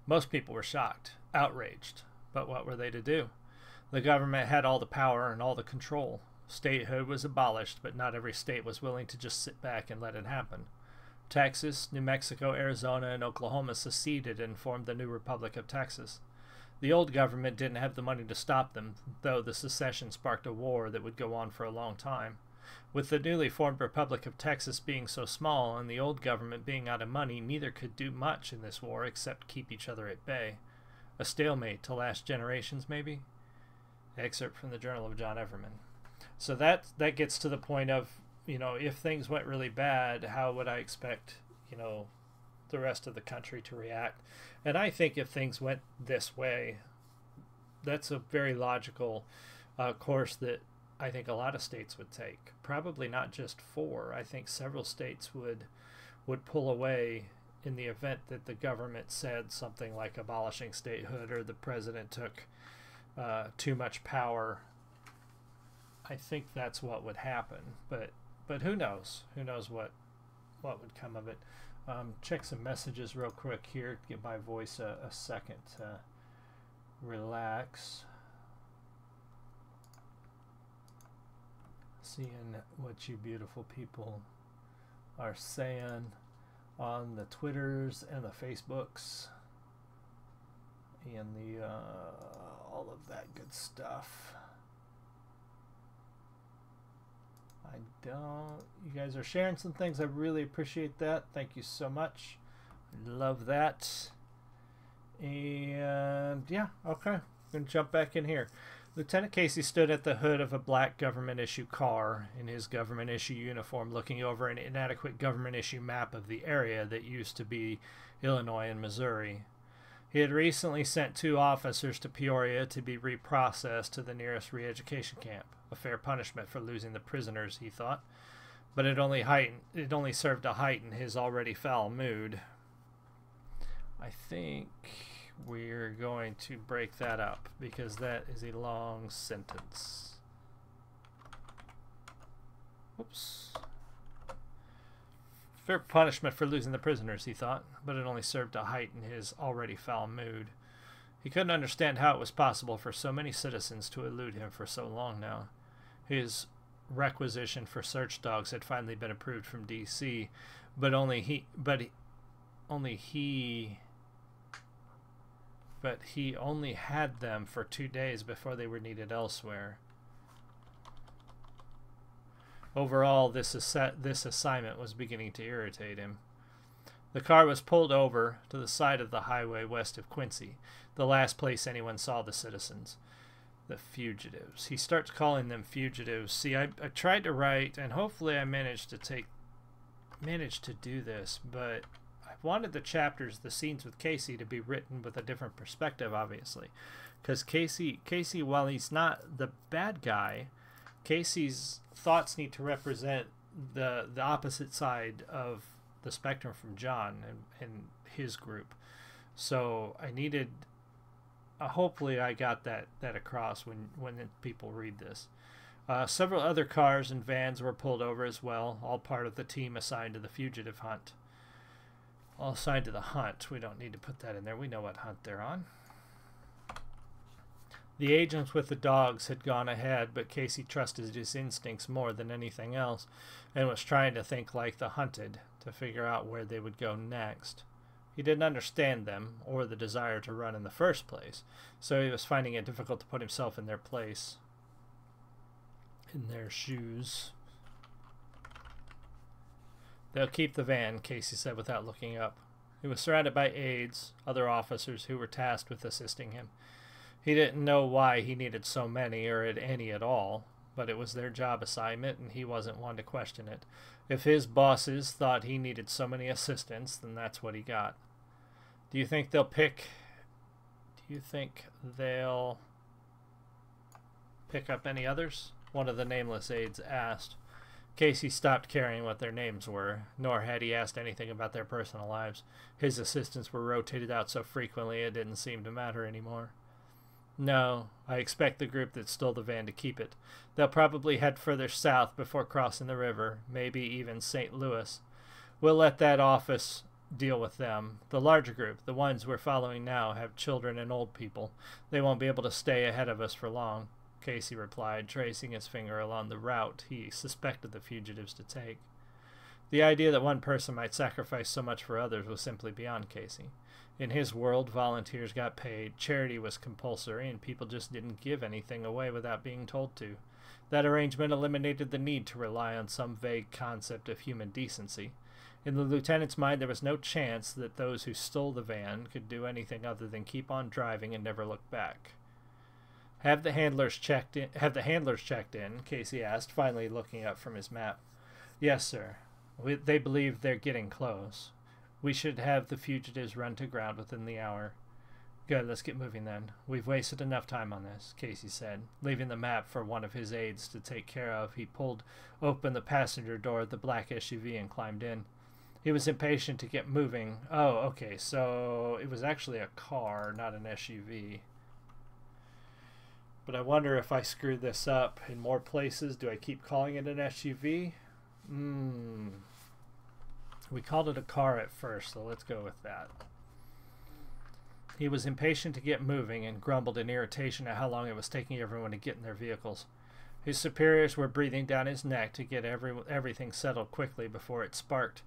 Most people were shocked, outraged. But what were they to do? The government had all the power and all the control. Statehood was abolished, but not every state was willing to just sit back and let it happen. Texas, New Mexico, Arizona, and Oklahoma seceded and formed the new Republic of Texas. The old government didn't have the money to stop them, though the secession sparked a war that would go on for a long time. With the newly formed Republic of Texas being so small and the old government being out of money, neither could do much in this war except keep each other at bay. A stalemate to last generations, maybe? Excerpt from the Journal of John Everman. So that gets to the point of, if things went really bad, how would I expect, the rest of the country to react? And I think if things went this way, that's a very logical course that I think a lot of states would take. Probably not just 4. I think several states would pull away in the event that the government said something like abolishing statehood or the president took too much power. I think that's what would happen. But who knows? Who knows what would come of it? Check some messages real quick here. Give my voice a second to relax. Seeing what you beautiful people are saying on the Twitters and the Facebooks and the all of that good stuff. You guys are sharing some things. I really appreciate that. Thank you so much. Love that. And yeah, okay. I'm going to jump back in here. Lieutenant Casey stood at the hood of a black government issue car in his government issue uniform, looking over an inadequate government issue map of the area that used to be Illinois and Missouri. He had recently sent 2 officers to Peoria to be reprocessed to the nearest re-education camp. A fair punishment for losing the prisoners, he thought, but it only served to heighten his already foul mood. I think we're going to break that up because that is a long sentence. Oops. Fair punishment for losing the prisoners, he thought, but it only served to heighten his already foul mood. He couldn't understand how it was possible for so many citizens to elude him for so long now. His requisition for search dogs had finally been approved from D.C., but he only had them for 2 days before they were needed elsewhere. Overall, this assignment was beginning to irritate him. The car was pulled over to the side of the highway west of Quincy, the last place anyone saw the citizens. The fugitives. He starts calling them fugitives. See, I tried to write, and hopefully I managed to do this, but I wanted the chapters, the scenes with Casey, to be written with a different perspective, obviously. Because Casey, while he's not the bad guy, Casey's thoughts need to represent the opposite side of the spectrum from John and his group. So I needed, hopefully I got that across when people read this. Several other cars and vans were pulled over as well, all part of the team assigned to the fugitive hunt. All assigned to the hunt. We don't need to put that in there. We know what hunt they're on. The agents with the dogs had gone ahead, but Casey trusted his instincts more than anything else and was trying to think like the hunted to figure out where they would go next. He didn't understand them or the desire to run in the first place, so he was finding it difficult to put himself in their place, in their shoes. They'll keep the van, Casey said without looking up. He was surrounded by aides, other officers who were tasked with assisting him. He didn't know why he needed so many or any at all, but it was their job assignment and he wasn't one to question it. If his bosses thought he needed so many assistants, then that's what he got. Do you think they'll pick up any others? One of the nameless aides asked. Casey stopped caring what their names were, nor had he asked anything about their personal lives. His assistants were rotated out so frequently it didn't seem to matter anymore. No, I expect the group that stole the van to keep it. They'll probably head further south before crossing the river, maybe even St. Louis. We'll let that office deal with them. The larger group, the ones we're following now, have children and old people. They won't be able to stay ahead of us for long, Casey replied, tracing his finger along the route he suspected the fugitives to take. The idea that one person might sacrifice so much for others was simply beyond Casey. In his world, volunteers got paid, charity was compulsory, and people just didn't give anything away without being told to. That arrangement eliminated the need to rely on some vague concept of human decency. In the lieutenant's mind, there was no chance that those who stole the van could do anything other than keep on driving and never look back. Have the handlers checked in? Casey asked, finally looking up from his map. Yes, sir. They believe they're getting close. We should have the fugitives run to ground within the hour. Good, let's get moving then. We've wasted enough time on this, Casey said, leaving the map for one of his aides to take care of. He pulled open the passenger door of the black SUV and climbed in. He was impatient to get moving. Oh, okay, so it was actually a car, not an SUV. But I wonder if I screwed this up in more places. Do I keep calling it an SUV? We called it a car at first, so let's go with that. He was impatient to get moving and grumbled in irritation at how long it was taking everyone to get in their vehicles. His superiors were breathing down his neck to get everything settled quickly before it sparked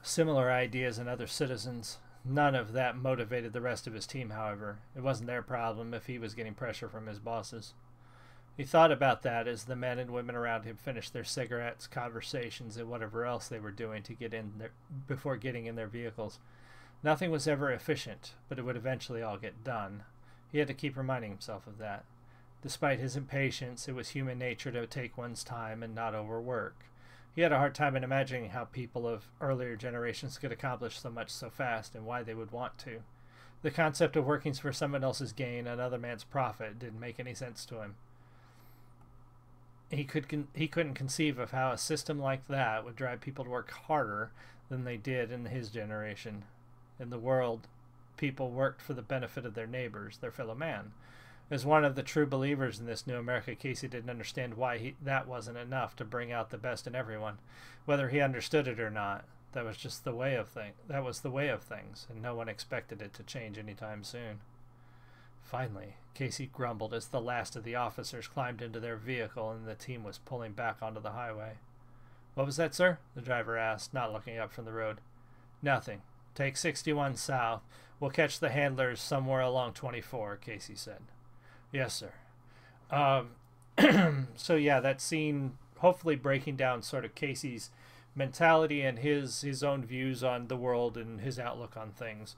similar ideas in other citizens. None of that motivated the rest of his team, however. It wasn't their problem if he was getting pressure from his bosses. He thought about that as the men and women around him finished their cigarettes, conversations, and whatever else they were doing to get in there before getting in their vehicles. Nothing was ever efficient, but it would eventually all get done. He had to keep reminding himself of that. Despite his impatience, it was human nature to take one's time and not overwork. He had a hard time in imagining how people of earlier generations could accomplish so much so fast and why they would want to. The concept of working for someone else's gain, another man's profit, didn't make any sense to him. He couldn't conceive of how a system like that would drive people to work harder than they did in his generation. In the world, people worked for the benefit of their neighbors, their fellow man. As one of the true believers in this new America, Casey didn't understand why that wasn't enough to bring out the best in everyone. Whether he understood it or not, that was just the way of things. That was the way of things, and no one expected it to change anytime soon. Finally, Casey grumbled as the last of the officers climbed into their vehicle and the team was pulling back onto the highway. "What was that, sir?" the driver asked, not looking up from the road. "Nothing. Take 61 south. We'll catch the handlers somewhere along 24, Casey said. "Yes, sir." So yeah, that scene hopefully breaking down sort of Casey's mentality and his own views on the world and his outlook on things.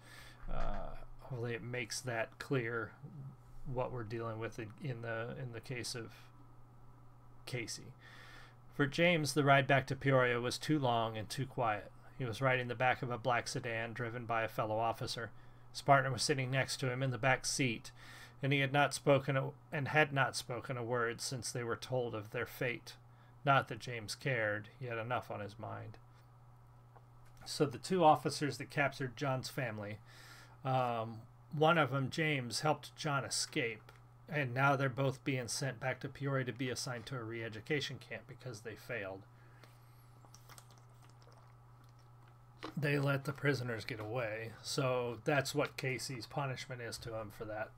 Hopefully it makes that clear what we're dealing with in the case of Casey. For James, the ride back to Peoria was too long and too quiet. He was riding the back of a black sedan driven by a fellow officer. His partner was sitting next to him in the back seat, and he had not spoken a word since they were told of their fate. Not that James cared. He had enough on his mind. So the two officers that captured John's family, one of them, James, helped John escape, and now they're both being sent back to Peoria to be assigned to a re-education camp because they failed. They let the prisoners get away, so that's what Casey's punishment is to him for that.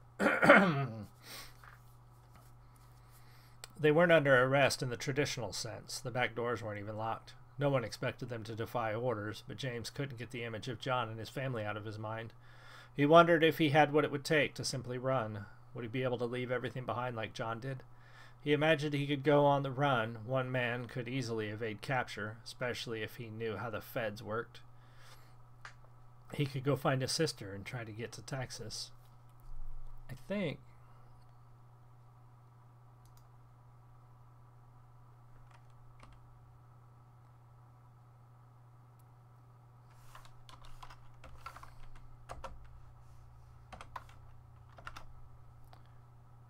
They weren't under arrest in the traditional sense. The back doors weren't even locked. No one expected them to defy orders, but James couldn't get the image of John and his family out of his mind. He wondered if he had what it would take to simply run. Would he be able to leave everything behind like John did? He imagined he could go on the run. One man could easily evade capture, especially if he knew how the feds worked. He could go find his sister and try to get to Texas. I think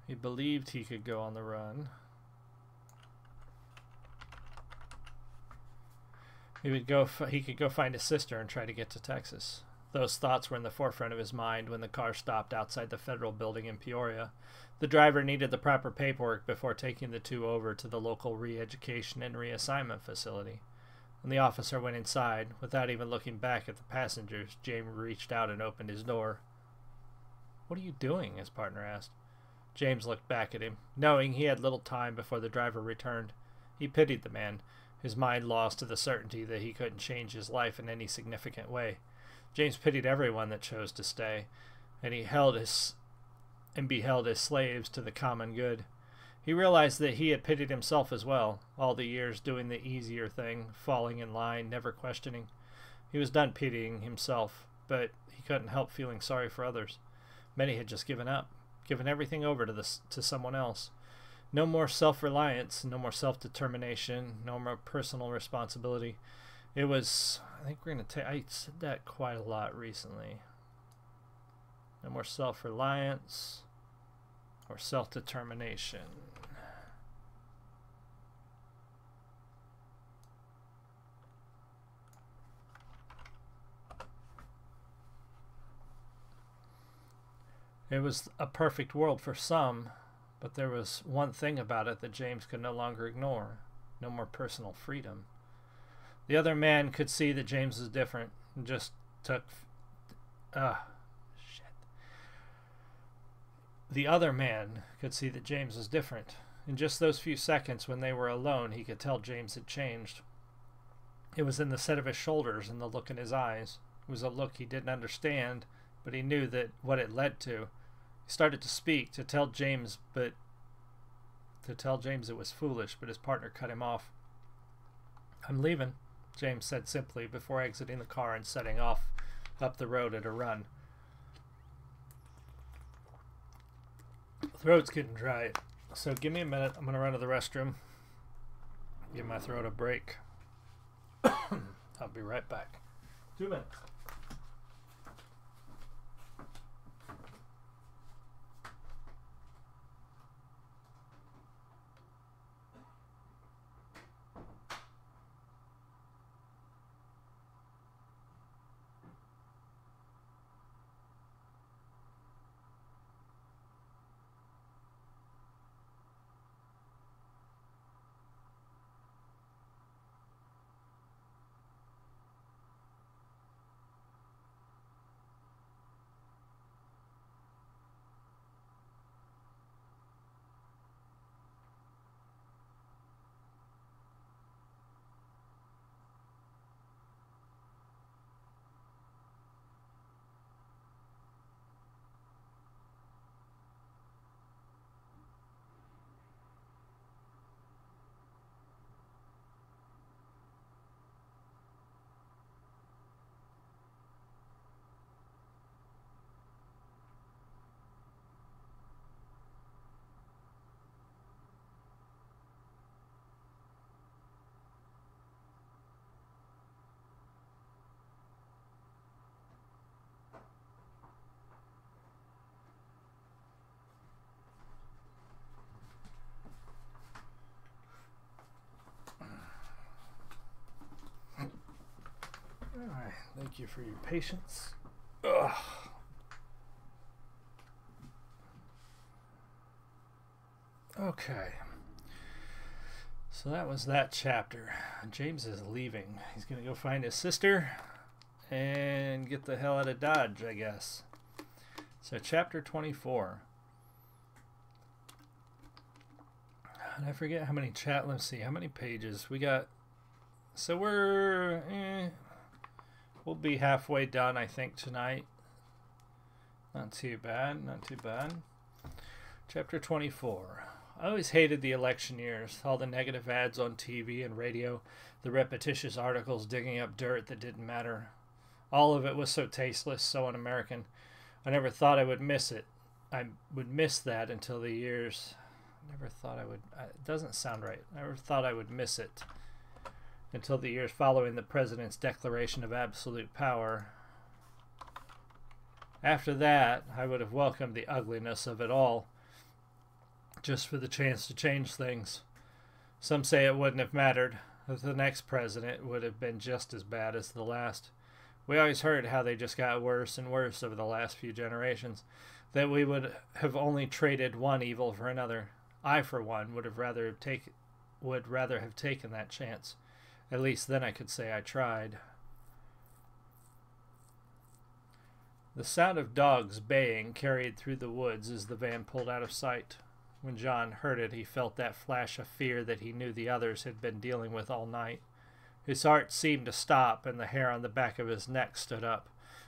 he believed he could go on the run. He could go find his sister and try to get to Texas. Those thoughts were in the forefront of his mind when the car stopped outside the federal building in Peoria. The driver needed the proper paperwork before taking the two over to the local re-education and reassignment facility. When the officer went inside, without even looking back at the passengers, James reached out and opened his door. "What are you doing?" his partner asked. James looked back at him, knowing he had little time before the driver returned. He pitied the man, his mind lost to the certainty that he couldn't change his life in any significant way. James pitied everyone that chose to stay, and beheld as slaves to the common good. He realized that he had pitied himself as well, all the years doing the easier thing, falling in line, never questioning. He was done pitying himself, but he couldn't help feeling sorry for others. Many had just given up, given everything over to someone else. No more self-reliance, no more self-determination, no more personal responsibility. It was, I think we're going to take, I said that quite a lot recently. No more self-reliance or self-determination. It was a perfect world for some, but there was one thing about it that James could no longer ignore. No more personal freedom. The other man could see that James was different and just took... The other man could see that James was different. In just those few seconds when they were alone, he could tell James had changed. It was in the set of his shoulders and the look in his eyes. It was a look he didn't understand, but he knew that what it led to. He started to speak, to tell James it was foolish, but his partner cut him off. "I'm leaving," James said simply before exiting the car and setting off up the road at a run. The throat's getting dry, so give me a minute. I'm going to run to the restroom. Give my throat a break. I'll be right back. 2 minutes. Thank you for your patience. Ugh. Okay. So that was that chapter. James is leaving. He's going to go find his sister and get the hell out of Dodge, I guess. So chapter 24. And I forget how many let's see, how many pages we got. So we'll be halfway done, I think, tonight. Not too bad, not too bad. Chapter 24. I always hated the election years, all the negative ads on TV and radio, the repetitious articles digging up dirt that didn't matter. All of it was so tasteless, so un-American. I never thought I would miss it. I would miss that until the years... Never thought I would... It doesn't sound right. I never thought I would miss it until the years following the president's declaration of absolute power. After that, I would have welcomed the ugliness of it all, just for the chance to change things. Some say it wouldn't have mattered, that the next president would have been just as bad as the last. We always heard how they just got worse and worse over the last few generations, that we would have only traded one evil for another. I, for one, would rather have taken that chance. At least then I could say I tried. The sound of dogs baying carried through the woods as the van pulled out of sight. When John heard it, he felt that flash of fear that he knew the others had been dealing with all night. His heart seemed to stop, and the hair on the back of his neck stood up.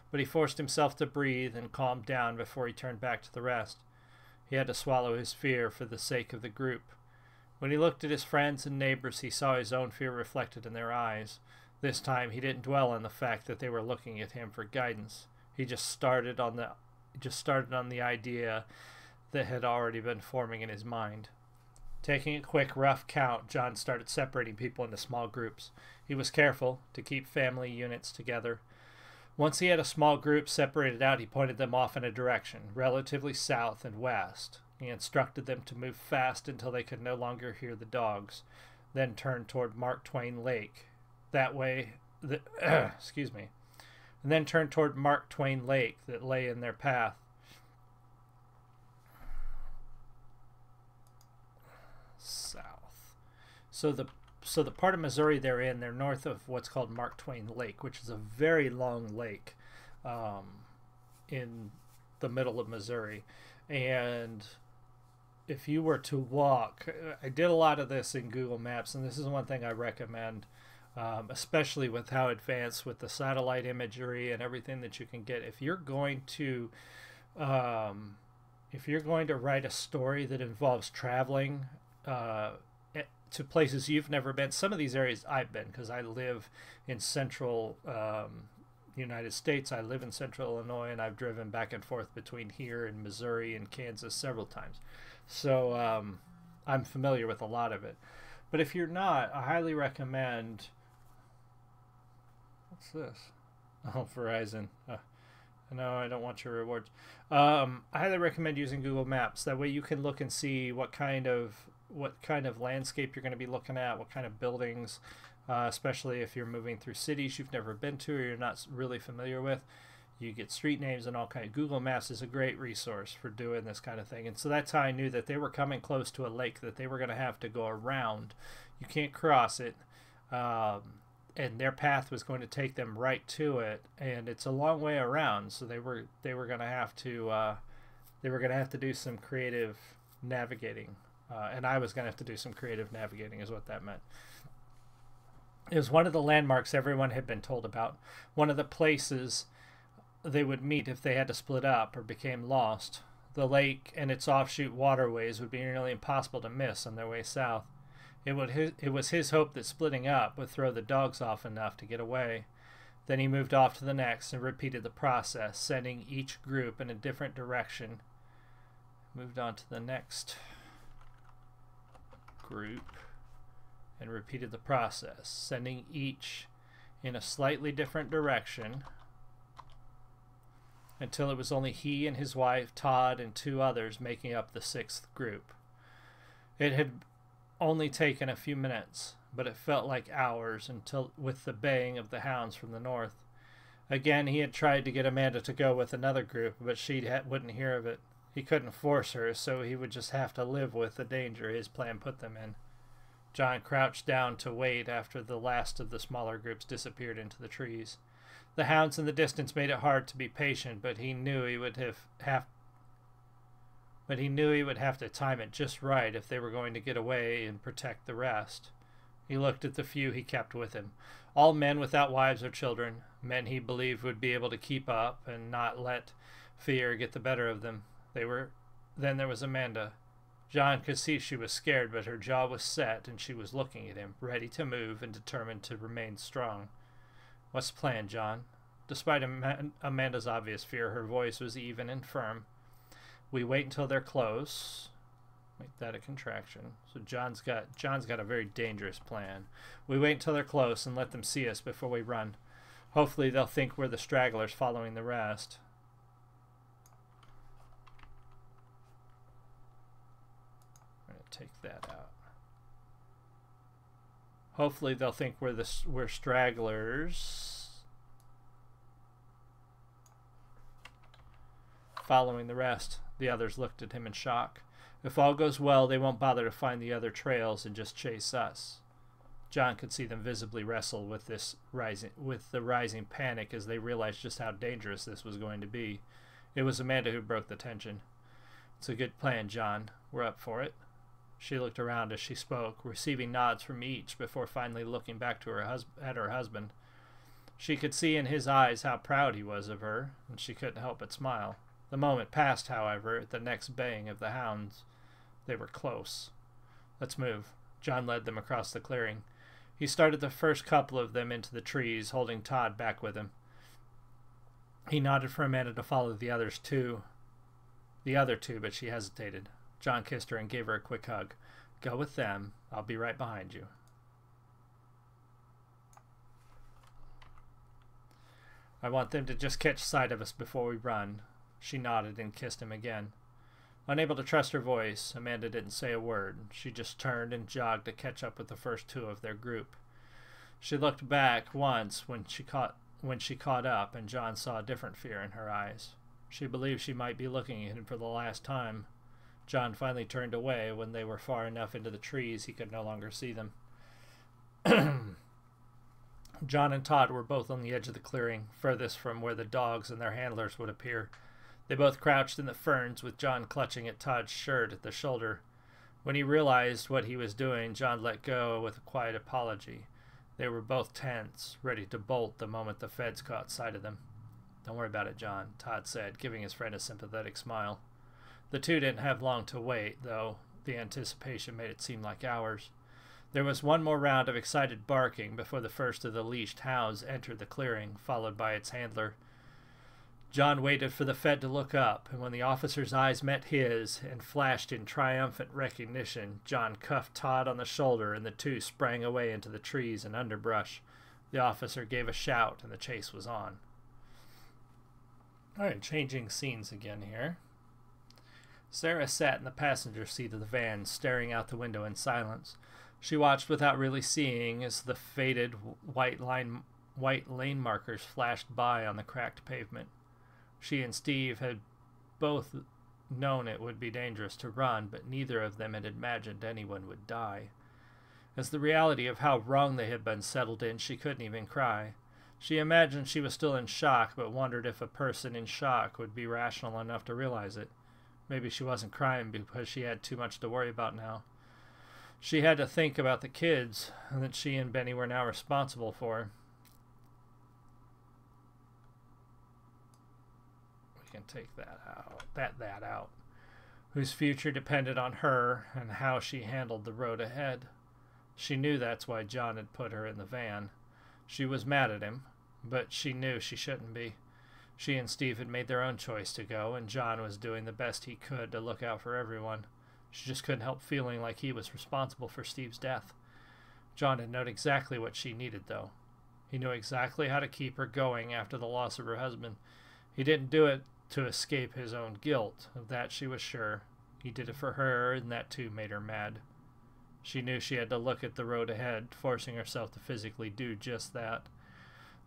But he forced himself to breathe and calm down before he turned back to the rest. He had to swallow his fear for the sake of the group. When he looked at his friends and neighbors, he saw his own fear reflected in their eyes. This time he didn't dwell on the fact that they were looking at him for guidance. He just started on the idea that had already been forming in his mind. Taking a quick, rough count, John started separating people into small groups. He was careful to keep family units together. Once he had a small group separated out, he pointed them off in a direction, relatively south and west. He instructed them to move fast until they could no longer hear the dogs, then turn toward Mark Twain Lake. That way, excuse me, and then turn toward Mark Twain Lake that lay in their path. South. So the part of Missouri they're in, they're north of what's called Mark Twain Lake, which is a very long lake in the middle of Missouri. And if you were to walk, I did a lot of this in Google Maps, and this is one thing I recommend, especially with how advanced with the satellite imagery and everything that you can get. If you're going to write a story that involves traveling to places you've never been. Some of these areas I've been because I live in central United States. I live in central Illinois, and I've driven back and forth between here and Missouri and Kansas several times. So I'm familiar with a lot of it. But if you're not, I highly recommend... What's this? Oh, Verizon. No, I don't want your rewards. I highly recommend using Google Maps. That way you can look and see what kind of landscape you're going to be looking at, what kind of buildings, especially if you're moving through cities you've never been to or you're not really familiar with. You get street names and all kinds. Google Maps is a great resource for doing this kind of thing. And so that's how I knew that they were coming close to a lake that they were going to have to go around. You can't cross it. And their path was going to take them right to it, and it's a long way around. So they were going to have to do some creative navigating. And I was going to have to do some creative navigating is what that meant. It was one of the landmarks everyone had been told about. One of the places they would meet if they had to split up or became lost. The lake and its offshoot waterways would be nearly impossible to miss on their way south. It was his hope that splitting up would throw the dogs off enough to get away. Then he moved off to the next and repeated the process, sending each group in a different direction. Moved on to the next group and repeated the process, sending each in a slightly different direction until it was only he and his wife, Todd, and two others making up the sixth group. It had only taken a few minutes, but it felt like hours until, with the baying of the hounds from the north. Again, he had tried to get Amanda to go with another group, but she wouldn't hear of it. He couldn't force her, so he would just have to live with the danger his plan put them in. John crouched down to wait after the last of the smaller groups disappeared into the trees. The hounds in the distance made it hard to be patient, but he knew he would have to time it just right if they were going to get away and protect the rest. He looked at the few he kept with him, all men without wives or children, men he believed would be able to keep up and not let fear get the better of them. Then there was Amanda. John could see she was scared, but her jaw was set and she was looking at him, ready to move and determined to remain strong. "What's the plan, John?" Despite Amanda's obvious fear, her voice was even and firm. "We wait until they're close." Make that a contraction. So John's got a very dangerous plan. "We wait until they're close and let them see us before we run. Hopefully they'll think we're the stragglers following the rest." I'm going to take that out. Hopefully they'll think we're stragglers following the rest. The others looked at him in shock. If all goes well, they won't bother to find the other trails and just chase us. John could see them visibly wrestle with the rising panic as they realized just how dangerous this was going to be. It was Amanda who broke the tension. "It's a good plan, John. We're up for it." She looked around as she spoke, receiving nods from each before finally looking back to her husband. She could see in his eyes how proud he was of her, and she couldn't help but smile. The moment passed, however, at the next baying of the hounds. They were close. "Let's move." John led them across the clearing. He started the first couple of them into the trees, holding Todd back with him. He nodded for Amanda to follow the other two, but she hesitated. John kissed her and gave her a quick hug. "Go with them. I'll be right behind you." "I want them to just catch sight of us before we run." She nodded and kissed him again. Unable to trust her voice, Amanda didn't say a word. She just turned and jogged to catch up with the first two of their group. She looked back once when she caught up, and John saw a different fear in her eyes. She believed she might be looking at him for the last time. John finally turned away when they were far enough into the trees he could no longer see them. John and Todd were both on the edge of the clearing, furthest from where the dogs and their handlers would appear. They both crouched in the ferns, with John clutching at Todd's shirt at the shoulder. When he realized what he was doing, John let go with a quiet apology. They were both tense, ready to bolt the moment the feds caught sight of them. "Don't worry about it, John," Todd said, giving his friend a sympathetic smile. The two didn't have long to wait, though. The anticipation made it seem like hours. There was one more round of excited barking before the first of the leashed hounds entered the clearing, followed by its handler. John waited for the Fed to look up, and when the officer's eyes met his and flashed in triumphant recognition, John cuffed Todd on the shoulder, and the two sprang away into the trees and underbrush. The officer gave a shout, and the chase was on. All right, changing scenes again here. Sarah sat in the passenger seat of the van, staring out the window in silence. She watched without really seeing as the faded white lane markers flashed by on the cracked pavement. She and Steve had both known it would be dangerous to run, but neither of them had imagined anyone would die. As the reality of how wrong they had been settled in, she couldn't even cry. She imagined she was still in shock, but wondered if a person in shock would be rational enough to realize it. Maybe she wasn't crying because she had too much to worry about now. She had to think about the kids that she and Benny were now responsible for. We can take that out. That out. Whose future depended on her and how she handled the road ahead. She knew that's why John had put her in the van. She was mad at him, but she knew she shouldn't be. She and Steve had made their own choice to go, and John was doing the best he could to look out for everyone. She just couldn't help feeling like he was responsible for Steve's death. John had known exactly what she needed, though. He knew exactly how to keep her going after the loss of her husband. He didn't do it to escape his own guilt. Of that she was sure. He did it for her, and that too made her mad. She knew she had to look at the road ahead, forcing herself to physically do just that.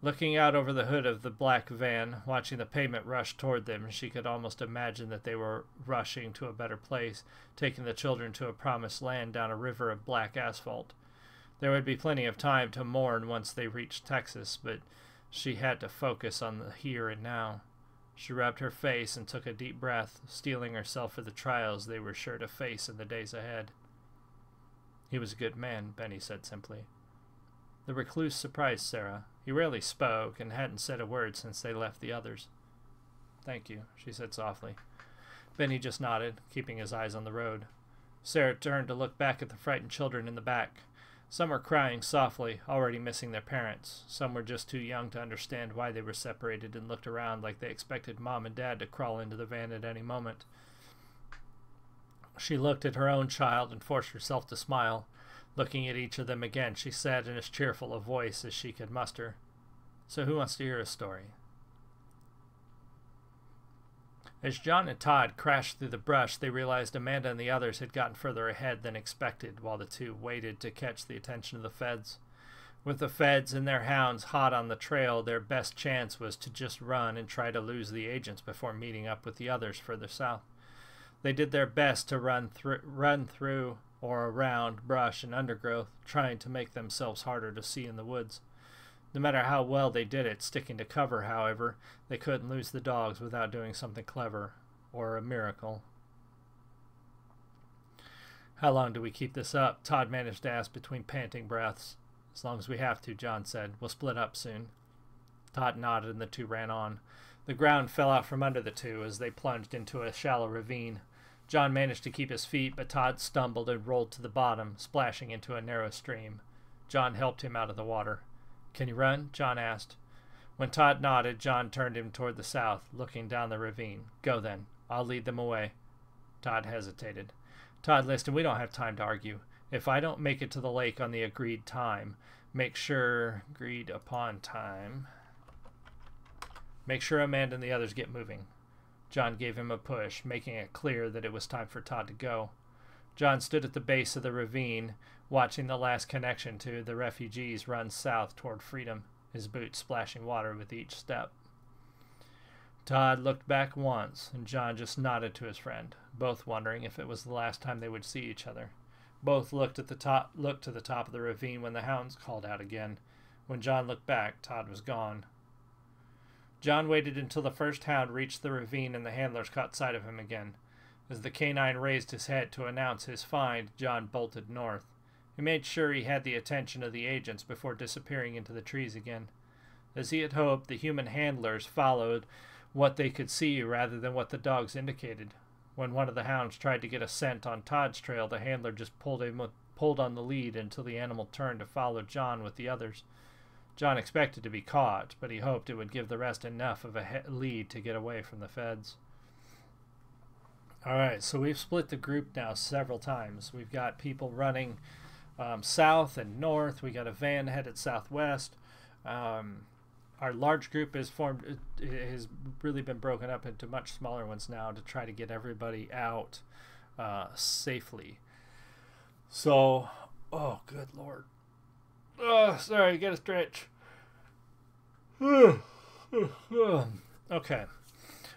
Looking out over the hood of the black van, watching the pavement rush toward them, she could almost imagine that they were rushing to a better place, taking the children to a promised land down a river of black asphalt. There would be plenty of time to mourn once they reached Texas, but she had to focus on the here and now. She rubbed her face and took a deep breath, steeling herself for the trials they were sure to face in the days ahead. "He was a good man," Benny said simply. The recluse surprised Sarah. He rarely spoke and hadn't said a word since they left the others. "Thank you," she said softly. Benny just nodded, keeping his eyes on the road. Sarah turned to look back at the frightened children in the back. Some were crying softly, already missing their parents. Some were just too young to understand why they were separated and looked around like they expected Mom and Dad to crawl into the van at any moment. She looked at her own child and forced herself to smile. Looking at each of them again, she said in as cheerful a voice as she could muster, "So who wants to hear a story?" As John and Todd crashed through the brush, they realized Amanda and the others had gotten further ahead than expected while the two waited to catch the attention of the feds. With the feds and their hounds hot on the trail, their best chance was to just run and try to lose the agents before meeting up with the others further south. They did their best to run through or around brush and undergrowth, trying to make themselves harder to see in the woods. No matter how well they did it, sticking to cover, however, they couldn't lose the dogs without doing something clever, or a miracle. "How long do we keep this up?" Todd managed to ask between panting breaths. "As long as we have to," John said. "We'll split up soon." Todd nodded and the two ran on. The ground fell out from under the two as they plunged into a shallow ravine. John managed to keep his feet, but Todd stumbled and rolled to the bottom, splashing into a narrow stream. John helped him out of the water. "Can you run?" John asked. When Todd nodded, John turned him toward the south, looking down the ravine. "Go then. I'll lead them away." Todd hesitated. "Todd, listen, we don't have time to argue. If I don't make it to the lake on the agreed time, agreed upon time, make sure Amanda and the others get moving." John gave him a push, making it clear that it was time for Todd to go. John stood at the base of the ravine, watching the last connection to the refugees run south toward freedom, his boots splashing water with each step. Todd looked back once, and John just nodded to his friend, both wondering if it was the last time they would see each other. Both looked to the top of the ravine when the hounds called out again. When John looked back, Todd was gone. John waited until the first hound reached the ravine and the handlers caught sight of him again. As the canine raised his head to announce his find, John bolted north. He made sure he had the attention of the agents before disappearing into the trees again. As he had hoped, the human handlers followed what they could see rather than what the dogs indicated. When one of the hounds tried to get a scent on Todd's trail, the handler just pulled on the lead until the animal turned to follow John with the others. John expected to be caught, but he hoped it would give the rest enough of a lead to get away from the feds. Alright, so we've split the group now several times. We've got people running south and north. We got a van headed southwest. Our large group is formed. It has really been broken up into much smaller ones now to try to get everybody out safely. So, oh, good Lord. Oh, sorry, get a stretch. Okay.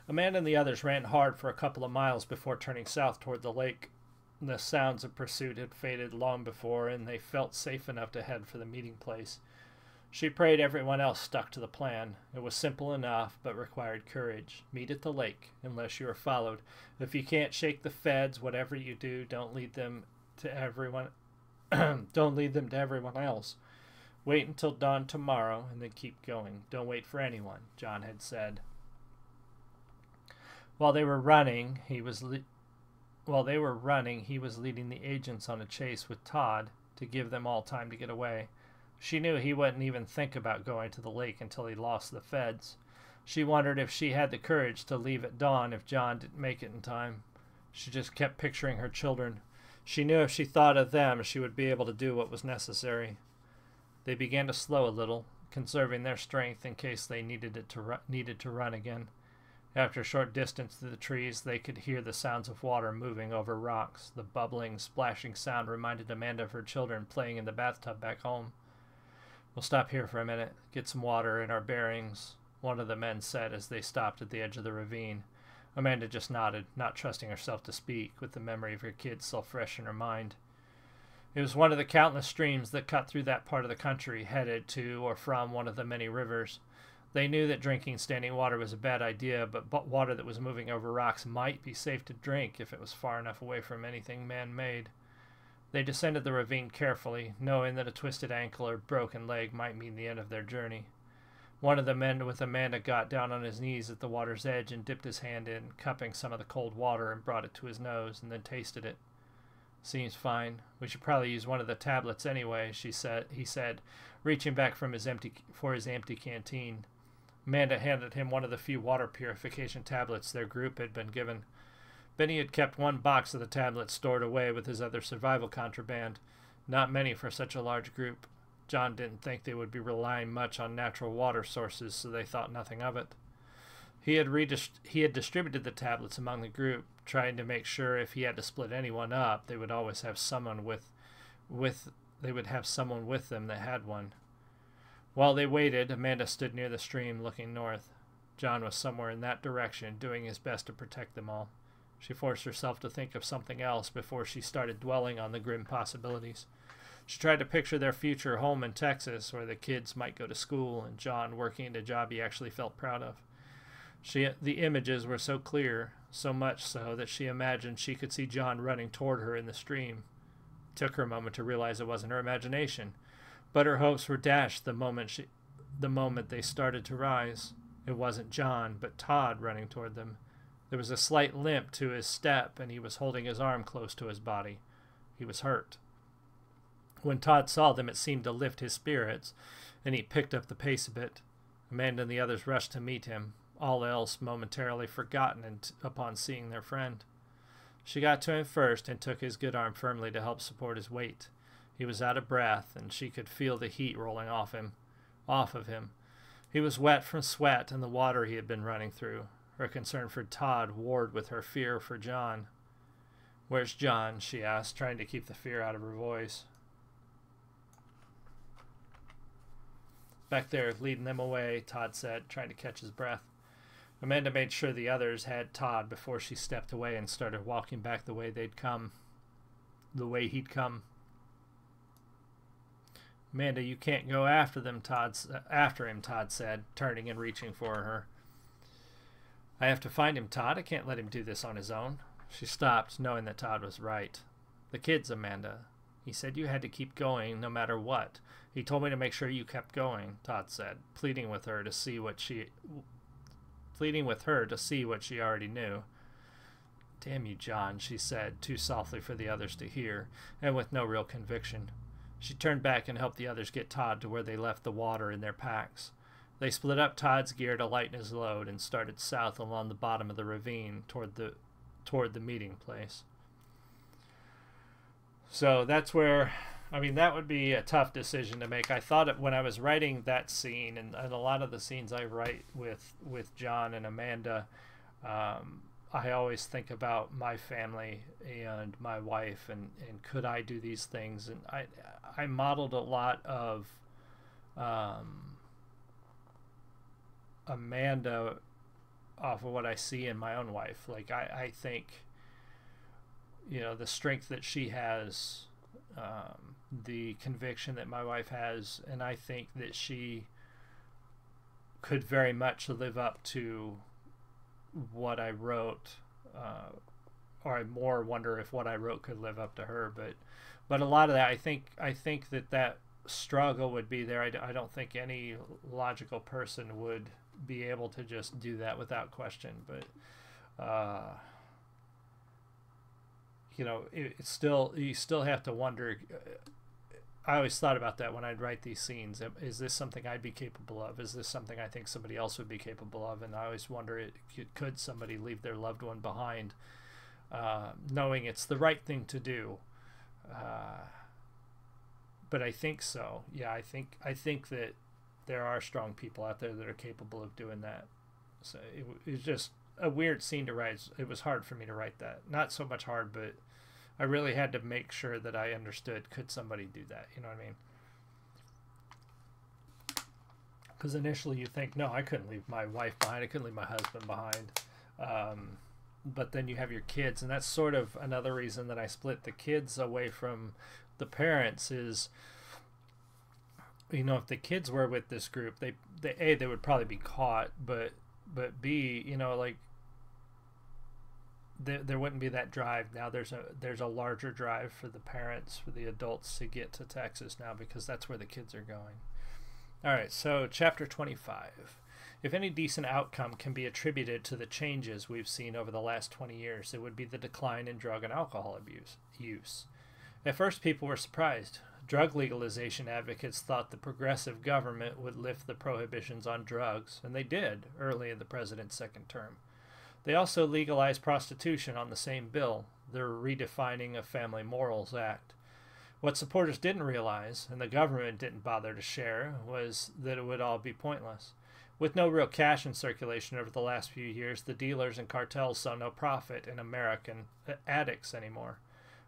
Amanda and the others ran hard for a couple of miles before turning south toward the lake. The sounds of pursuit had faded long before, and they felt safe enough to head for the meeting place. She prayed everyone else stuck to the plan. It was simple enough, but required courage. Meet at the lake, unless you are followed. If you can't shake the feds, whatever you do, don't lead them to everyone. Don't lead them to everyone else. Wait until dawn tomorrow, and then keep going. Don't wait for anyone, John had said. While they were running, he was leading the agents on a chase with Todd to give them all time to get away. She knew he wouldn't even think about going to the lake until he lost the feds. She wondered if she had the courage to leave at dawn if John didn't make it in time. She just kept picturing her children. She knew if she thought of them, she would be able to do what was necessary. They began to slow a little, conserving their strength in case they needed to run again. After a short distance through the trees, they could hear the sounds of water moving over rocks. The bubbling, splashing sound reminded Amanda of her children playing in the bathtub back home. We'll stop here for a minute, get some water and our bearings, one of the men said as they stopped at the edge of the ravine. Amanda just nodded, not trusting herself to speak, with the memory of her kids still fresh in her mind. It was one of the countless streams that cut through that part of the country, headed to or from one of the many rivers. They knew that drinking standing water was a bad idea, but water that was moving over rocks might be safe to drink if it was far enough away from anything man-made. They descended the ravine carefully, knowing that a twisted ankle or broken leg might mean the end of their journey. One of the men with Amanda got down on his knees at the water's edge and dipped his hand in, cupping some of the cold water, and brought it to his nose, and then tasted it. Seems fine. We should probably use one of the tablets anyway, he said, reaching back for his empty canteen. Amanda handed him one of the few water purification tablets their group had been given. Benny had kept one box of the tablets stored away with his other survival contraband. Not many for such a large group. John didn't think they would be relying much on natural water sources, so they thought nothing of it. He had distributed the tablets among the group, trying to make sure if he had to split anyone up, they would always have someone with them that had one. While they waited, Amanda stood near the stream, looking north. John was somewhere in that direction, doing his best to protect them all. She forced herself to think of something else before she started dwelling on the grim possibilities. She tried to picture their future home in Texas, where the kids might go to school and John working at a job he actually felt proud of. The images were so clear, so much so that she imagined she could see John running toward her in the stream. It took her a moment to realize it wasn't her imagination, but her hopes were dashed the moment they started to rise. It wasn't John, but Todd running toward them. There was a slight limp to his step, and he was holding his arm close to his body. He was hurt. When Todd saw them, it seemed to lift his spirits, and he picked up the pace a bit. Amanda and the others rushed to meet him, all else momentarily forgotten upon seeing their friend. She got to him first and took his good arm firmly to help support his weight. He was out of breath, and she could feel the heat rolling off of him. He was wet from sweat and the water he had been running through. Her concern for Todd warred with her fear for John. "Where's John?" she asked, trying to keep the fear out of her voice. "Back there, leading them away," Todd said, trying to catch his breath. Amanda made sure the others had Todd before she stepped away and started walking back the way he'd come. "Amanda, you can't go after him," Todd said, turning and reaching for her. "I have to find him, Todd. I can't let him do this on his own." She stopped, knowing that Todd was right. "The kids, Amanda. He said you had to keep going no matter what. He told me to make sure you kept going," Todd said, pleading with her to see what she already knew. "Damn you, John," she said, too softly for the others to hear, and with no real conviction. She turned back and helped the others get Todd to where they left the water in their packs. They split up Todd's gear to lighten his load and started south along the bottom of the ravine toward the meeting place. So that's where, that would be a tough decision to make. I thought when I was writing that scene, and a lot of the scenes I write with John and Amanda, I always think about my family and my wife and could I do these things? And I modeled a lot of Amanda off of what I see in my own wife. Like I think, the strength that she has, the conviction that my wife has, and I think that she could very much live up to what I wrote, or I more wonder if what I wrote could live up to her. But a lot of that, I think that struggle would be there. I don't think any logical person would be able to just do that without question. But it's still, you still have to wonder. I always thought about that when I'd write these scenes. Is this something I'd be capable of? Is this something I think somebody else would be capable of? And I always wonder, could somebody leave their loved one behind, knowing it's the right thing to do? But I think so. Yeah, I think that there are strong people out there that are capable of doing that. So it was just a weird scene to write. It was hard for me to write that. Not so much hard, but I really had to make sure that I understood, could somebody do that? You know what I mean? Because initially you think, no, I couldn't leave my wife behind, I couldn't leave my husband behind. But then you have your kids, and that's sort of another reason that I split the kids away from the parents is, you know, if the kids were with this group, they would probably be caught, but B, you know, like there wouldn't be that drive. Now there's a larger drive for the parents, for the adults to get to Texas now, because that's where the kids are going. All right, so chapter 25. If any decent outcome can be attributed to the changes we've seen over the last 20 years, it would be the decline in drug and alcohol use. At first, people were surprised. Drug legalization advocates thought the progressive government would lift the prohibitions on drugs, and they did early in the president's second term. They also legalized prostitution on the same bill, the Redefining of Family Morals Act. What supporters didn't realize, and the government didn't bother to share, was that it would all be pointless. With no real cash in circulation over the last few years, the dealers and cartels saw no profit in American addicts anymore.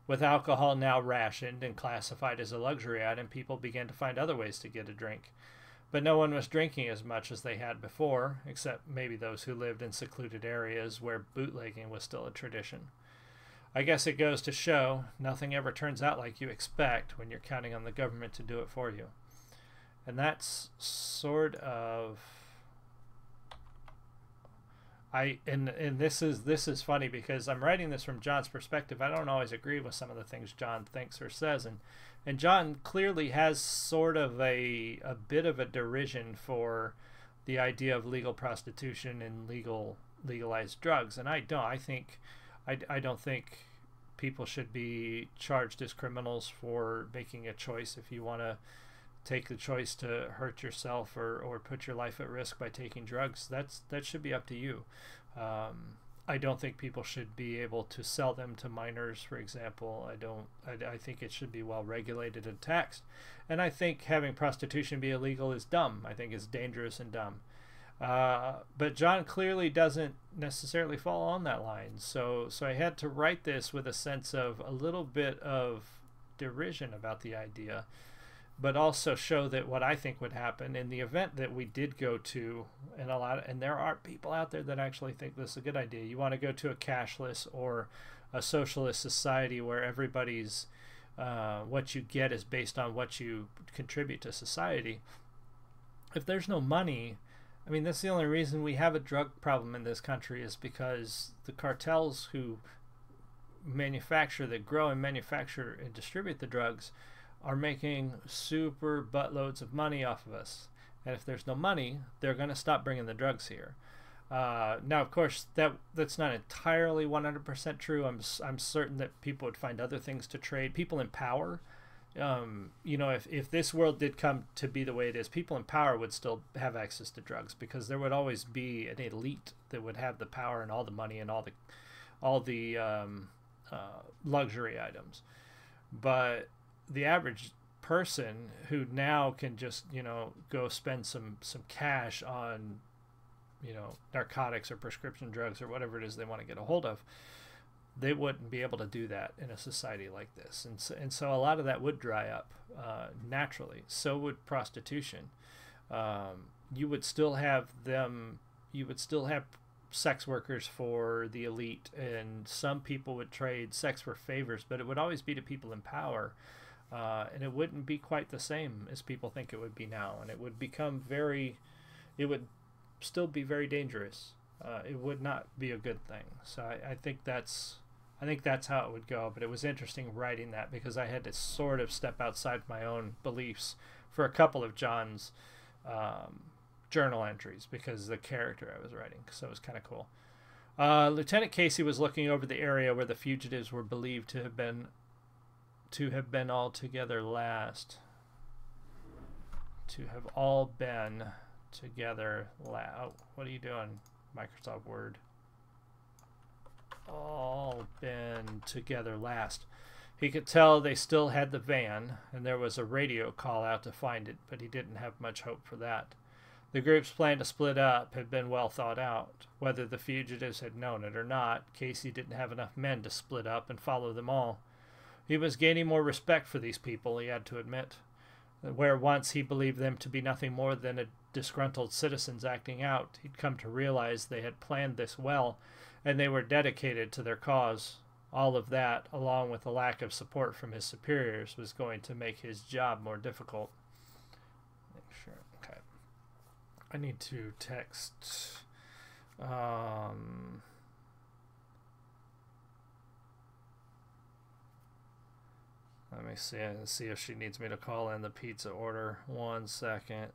With alcohol now rationed and classified as a luxury item, people began to find other ways to get a drink. But no one was drinking as much as they had before, except maybe those who lived in secluded areas where bootlegging was still a tradition. I guess it goes to show nothing ever turns out like you expect when you're counting on the government to do it for you. And that's sort of... and this is funny because I'm writing this from John's perspective. I don't always agree with some of the things John thinks or says, and John clearly has sort of a bit of a derision for the idea of legal prostitution and legalized drugs, and I don't think people should be charged as criminals for making a choice. If you want to take the choice to hurt yourself or put your life at risk by taking drugs, that should be up to you. I don't think people should be able to sell them to minors, for example. I think it should be well regulated and taxed. And I think having prostitution be illegal is dumb. I think it's dangerous and dumb. But John clearly doesn't necessarily fall on that line. So I had to write this with a sense of a little bit of derision about the idea, but also show that what I think would happen in the event that we did go to, and there are people out there that actually think this is a good idea. You want to go to a cashless or a socialist society where everybody's what you get is based on what you contribute to society. If there's no money, I mean, that's the only reason we have a drug problem in this country, is because the cartels who manufacture, that grow and manufacture and distribute the drugs, are making super buttloads of money off of us. And if there's no money, they're going to stop bringing the drugs here. Now, of course, that's not entirely 100% true. I'm certain that people would find other things to trade. People in power, you know, if this world did come to be the way it is, people in power would still have access to drugs, because there would always be an elite that would have the power and all the money and all the luxury items. But the average person who now can just, you know, go spend some cash on, you know, narcotics or prescription drugs or whatever it is they want to get a hold of, they wouldn't be able to do that in a society like this. And so a lot of that would dry up naturally. So would prostitution. You would still have sex workers for the elite, and some people would trade sex for favors, but it would always be to people in power. And it wouldn't be quite the same as people think it would be now, and it would become it would still be very dangerous. It would not be a good thing. So I think that's how it would go. But it was interesting writing that, because I had to sort of step outside my own beliefs for a couple of John's journal entries, because of the character I was writing. So it was kind of cool. Lieutenant Casey was looking over the area where the fugitives were believed to have been all together last. To have all been together last. Oh, what are you doing, Microsoft Word? All been together last. He could tell they still had the van, and there was a radio call out to find it, but he didn't have much hope for that. The group's plan to split up had been well thought out. Whether the fugitives had known it or not, Casey didn't have enough men to split up and follow them all. He was gaining more respect for these people, he had to admit. Where once he believed them to be nothing more than disgruntled citizens acting out, he'd come to realize they had planned this well, and they were dedicated to their cause. All of that, along with a lack of support from his superiors, was going to make his job more difficult. Sure. Okay. I need to text. Let me see if she needs me to call in the pizza order. 1 second.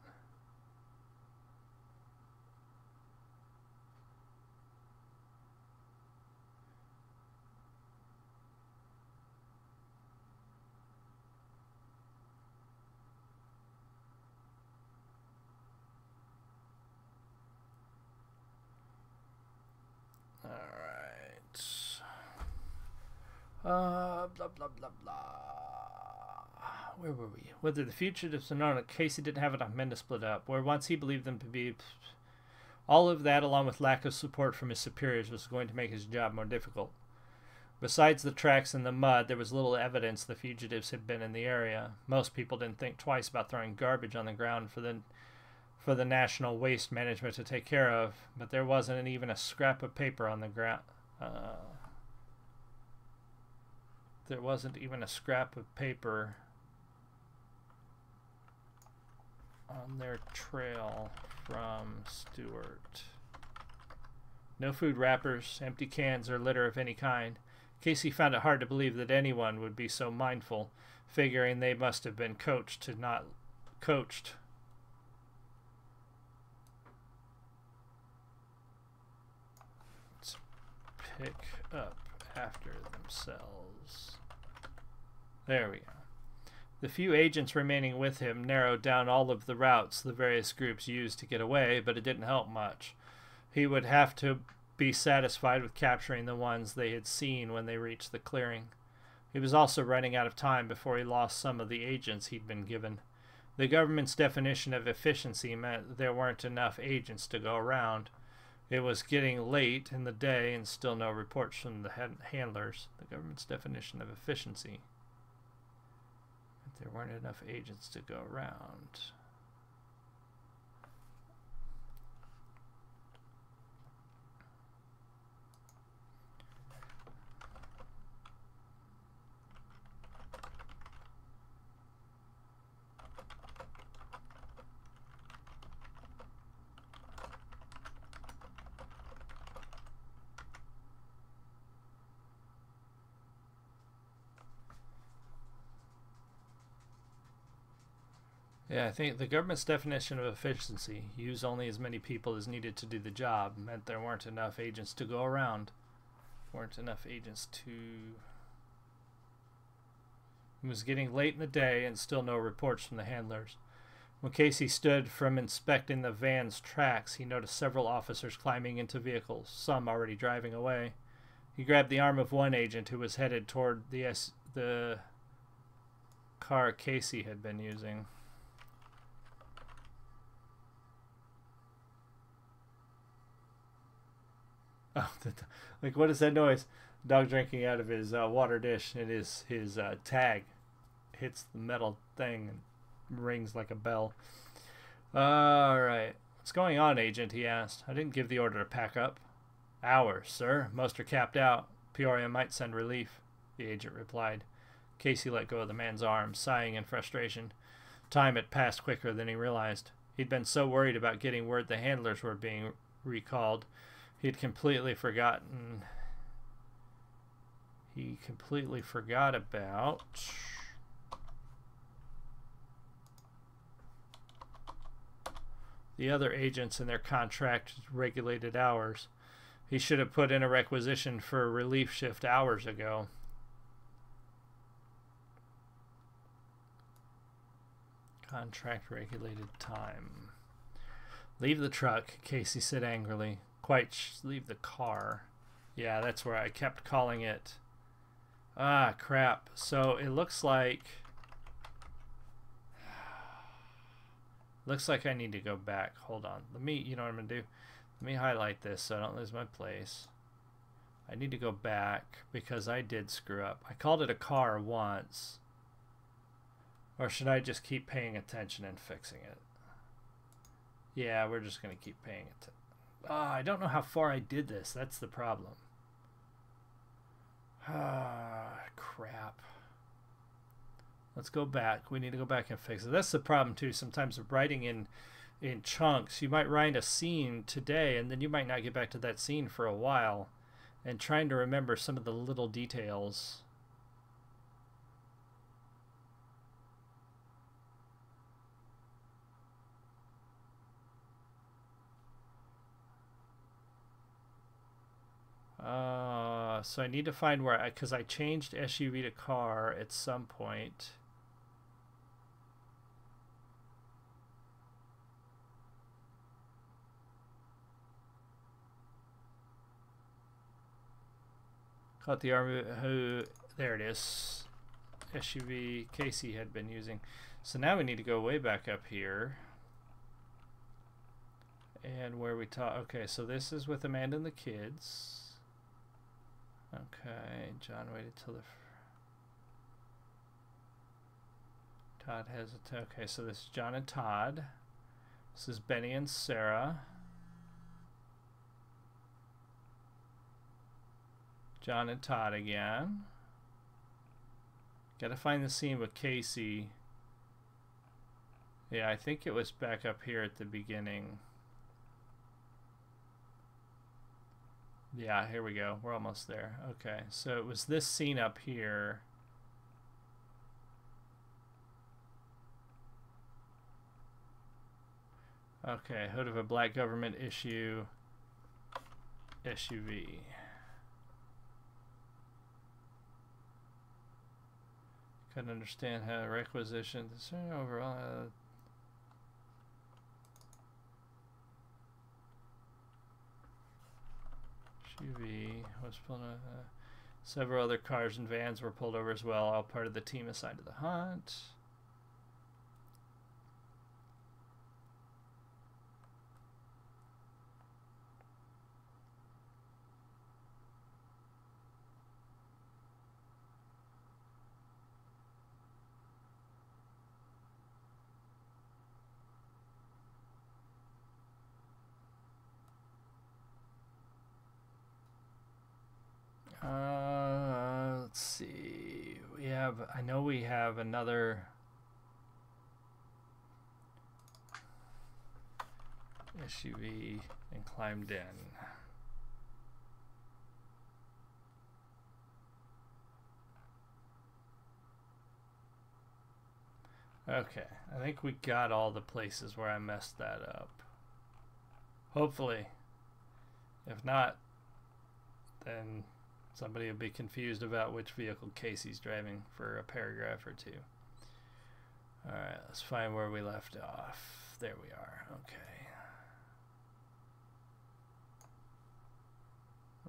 All right. Blah, blah, blah, blah. Where were we? Whether the fugitives are known, Casey didn't have enough men to split up. Where once he believed them to be... All of that, along with lack of support from his superiors, was going to make his job more difficult. Besides the tracks in the mud, there was little evidence the fugitives had been in the area. Most people didn't think twice about throwing garbage on the ground for the National Waste Management to take care of, but there wasn't even a scrap of paper on the ground. There wasn't even a scrap of paper on their trail from Stewart. No food wrappers, empty cans, or litter of any kind. Casey found it hard to believe that anyone would be so mindful, figuring they must have been coached to not coached. To pick up after themselves. There we go. The few agents remaining with him narrowed down all of the routes the various groups used to get away, but it didn't help much. He would have to be satisfied with capturing the ones they had seen when they reached the clearing. He was also running out of time before he lost some of the agents he'd been given. The government's definition of efficiency meant there weren't enough agents to go around. It was getting late in the day and still no reports from the handlers. The government's definition of efficiency. There weren't enough agents to go around. Yeah, I think the government's definition of efficiency, use only as many people as needed to do the job, meant there weren't enough agents to go around. It was getting late in the day and still no reports from the handlers. When Casey stood from inspecting the van's tracks, he noticed several officers climbing into vehicles, some already driving away. He grabbed the arm of one agent who was headed toward the car Casey had been using. Oh, like, what is that noise? Dog drinking out of his water dish, and his tag hits the metal thing and rings like a bell. All right. What's going on, Agent? He asked. I didn't give the order to pack up. Hours, sir. Most are capped out. Peoria might send relief, the agent replied. Casey let go of the man's arm, sighing in frustration. Time had passed quicker than he realized. He'd been so worried about getting word the handlers were being recalled. He'd completely forgotten. He completely forgot about the other agents and their contract-regulated hours. He should have put in a requisition for a relief shift hours ago. Contract-regulated time. Leave the truck, Casey said angrily. Leave the car. Yeah, that's where I kept calling it. Ah, crap. So it looks like I need to go back. Hold on. You know what I'm going to do? Let me highlight this so I don't lose my place. I need to go back because I did screw up. I called it a car once. Or should I just keep paying attention and fixing it? Yeah, we're just going to keep paying attention. I don't know how far I did this. That's the problem. Crap. Let's go back. We need to go back and fix it. That's the problem too. Sometimes writing in chunks, you might write a scene today and then you might not get back to that scene for a while, and trying to remember some of the little details. So I need to find where, because I changed SUV to car at some point. Caught the army who, there it is. SUV Casey had been using. So now we need to go way back up here. And where we talk, okay, so this is with Amanda and the kids. Okay, John waited till the... Todd has a... Okay, so this is John and Todd. This is Benny and Sarah. John and Todd again. Gotta find the scene with Casey. Yeah, I think it was back up here at the beginning. Yeah, here we go. We're almost there. Okay, so it was this scene up here. Okay, hood of a black government issue SUV. Couldn't understand how requisition overall. SUV was pulled over. Several other cars and vans were pulled over as well, all part of the team assigned to the hunt. Let's see. We have, I know we have another SUV and climbed in. Okay, I think we got all the places where I messed that up. Hopefully. If not, then somebody will be confused about which vehicle Casey's driving for a paragraph or two. Alright, let's find where we left off. There we are. Okay.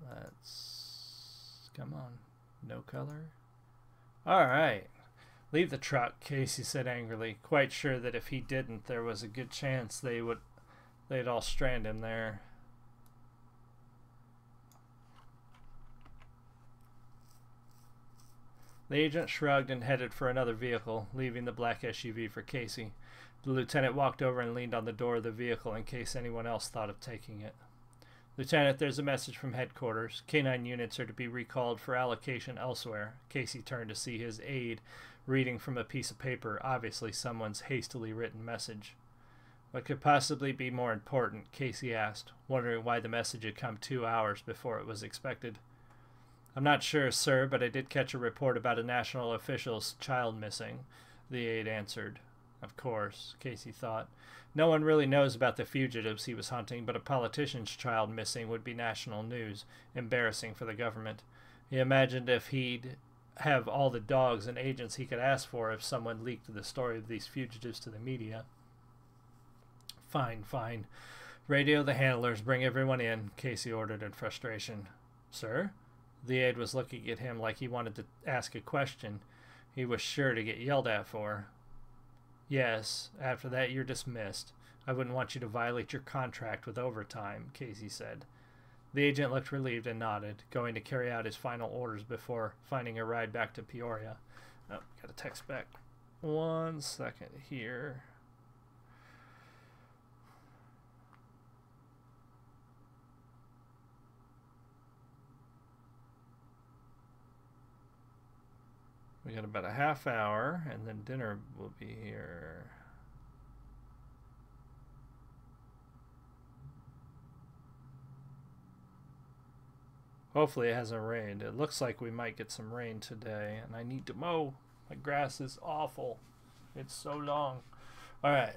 Let's... Come on. No color? Alright. Leave the truck, Casey said angrily, quite sure that if he didn't, there was a good chance they'd all strand him there. The agent shrugged and headed for another vehicle, leaving the black SUV for Casey. The lieutenant walked over and leaned on the door of the vehicle in case anyone else thought of taking it. Lieutenant, there's a message from headquarters. K-9 units are to be recalled for allocation elsewhere. Casey turned to see his aide reading from a piece of paper, obviously someone's hastily written message. What could possibly be more important? Casey asked, wondering why the message had come 2 hours before it was expected. I'm not sure, sir, but I did catch a report about a national official's child missing, the aide answered. Of course, Casey thought. No one really knows about the fugitives he was hunting, but a politician's child missing would be national news, embarrassing for the government. He imagined if he'd have all the dogs and agents he could ask for if someone leaked the story of these fugitives to the media. Fine, fine. Radio the handlers, bring everyone in, Casey ordered in frustration. Sir? The aide was looking at him like he wanted to ask a question he was sure to get yelled at for. Yes, after that you're dismissed. I wouldn't want you to violate your contract with overtime, Casey said. The agent looked relieved and nodded, going to carry out his final orders before finding a ride back to Peoria. Oh, got a text back. 1 second here. We got about a half hour, and then dinner will be here. Hopefully it hasn't rained. It looks like we might get some rain today, and I need to mow. My grass is awful. It's so long. All right.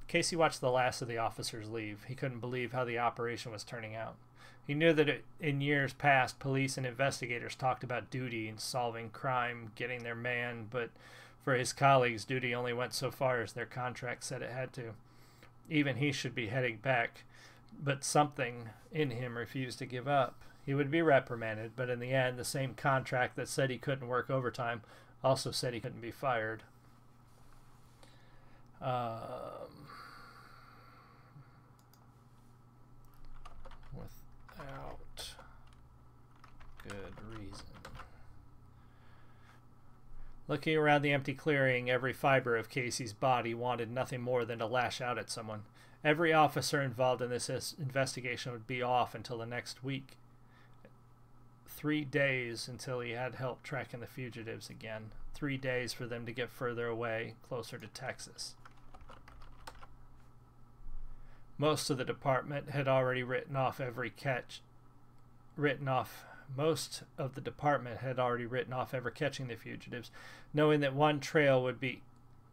Casey watched the last of the officers leave. He couldn't believe how the operation was turning out. He knew that in years past, police and investigators talked about duty and solving crime, getting their man, but for his colleagues, duty only went so far as their contract said it had to. Even he should be heading back, but something in him refused to give up. He would be reprimanded, but in the end, the same contract that said he couldn't work overtime also said he couldn't be fired. Without good reason. Looking around the empty clearing, every fiber of Casey's body wanted nothing more than to lash out at someone. Every officer involved in this investigation would be off until the next week. 3 days until he had help tracking the fugitives again. 3 days for them to get further away, closer to Texas. Most of the department had already written off ever catching the fugitives, knowing that one trail would be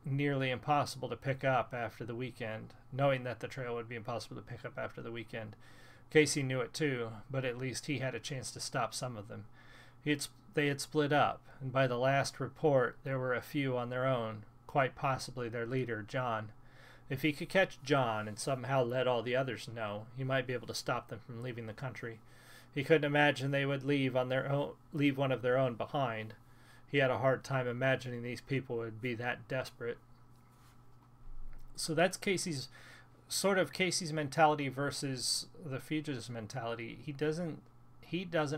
nearly impossible to pick up after the weekend. Casey knew it too, but at least he had a chance to stop some of them. They had split up, and by the last report, there were a few on their own, quite possibly their leader, John. If he could catch John and somehow let all the others know, he might be able to stop them from leaving the country. He couldn't imagine they would leave one of their own behind. He had a hard time imagining these people would be that desperate. So that's Casey's mentality versus the fugitives' mentality. He doesn't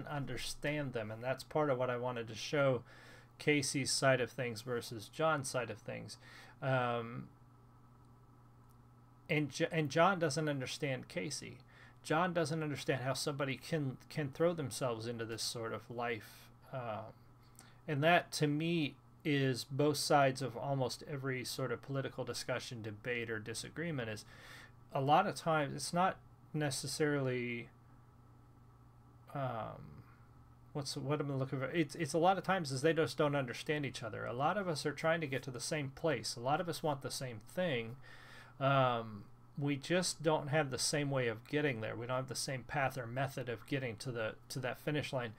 understand them, and that's part of what I wanted to show. Casey's side of things versus John's side of things. And John doesn't understand Casey. John doesn't understand how somebody can throw themselves into this sort of life. And that, to me, is both sides of almost every sort of political discussion, debate, or disagreement. Is a lot of times it's not necessarily what am I looking for? It's a lot of times is they just don't understand each other. A lot of us are trying to get to the same place. A lot of us want the same thing. We just don't have the same way of getting there. We don't have the same path or method of getting to that finish line,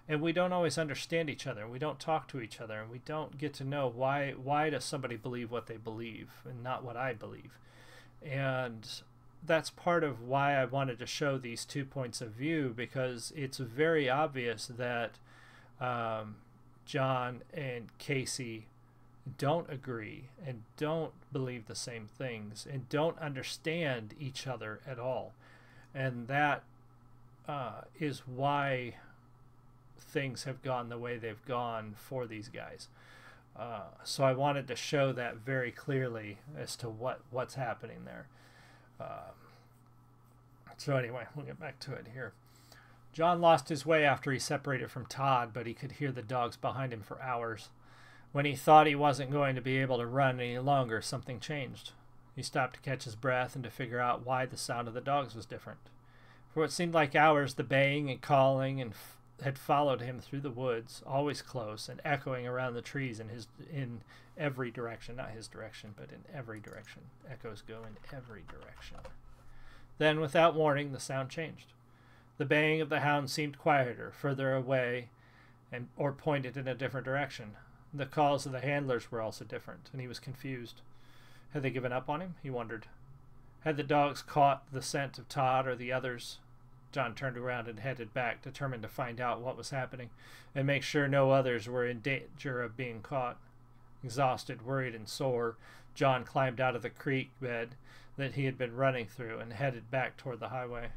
and we don't always understand each other. We don't talk to each other, and we don't get to know why does somebody believe what they believe and not what I believe. And that's part of why I wanted to show these 2 points of view, because it's very obvious that John and Casey don't agree and don't believe the same things and don't understand each other at all. And that is why things have gone the way they've gone for these guys. So I wanted to show that very clearly as to what's happening there. So anyway, we'll get back to it here. John lost his way after he separated from Todd, but he could hear the dogs behind him for hours. When he thought he wasn't going to be able to run any longer, something changed. He stopped to catch his breath and to figure out why the sound of the dogs was different. For what seemed like hours, the baying and calling had followed him through the woods, always close and echoing around the trees in every direction. Not his direction, but in every direction. Echoes go in every direction. Then, without warning, the sound changed. The baying of the hound seemed quieter, further away, or pointed in a different direction. The calls of the handlers were also different, and he was confused. Had they given up on him? He wondered. Had the dogs caught the scent of Todd or the others? John turned around and headed back, determined to find out what was happening and make sure no others were in danger of being caught. Exhausted, worried, and sore, John climbed out of the creek bed that he had been running through and headed back toward the highway.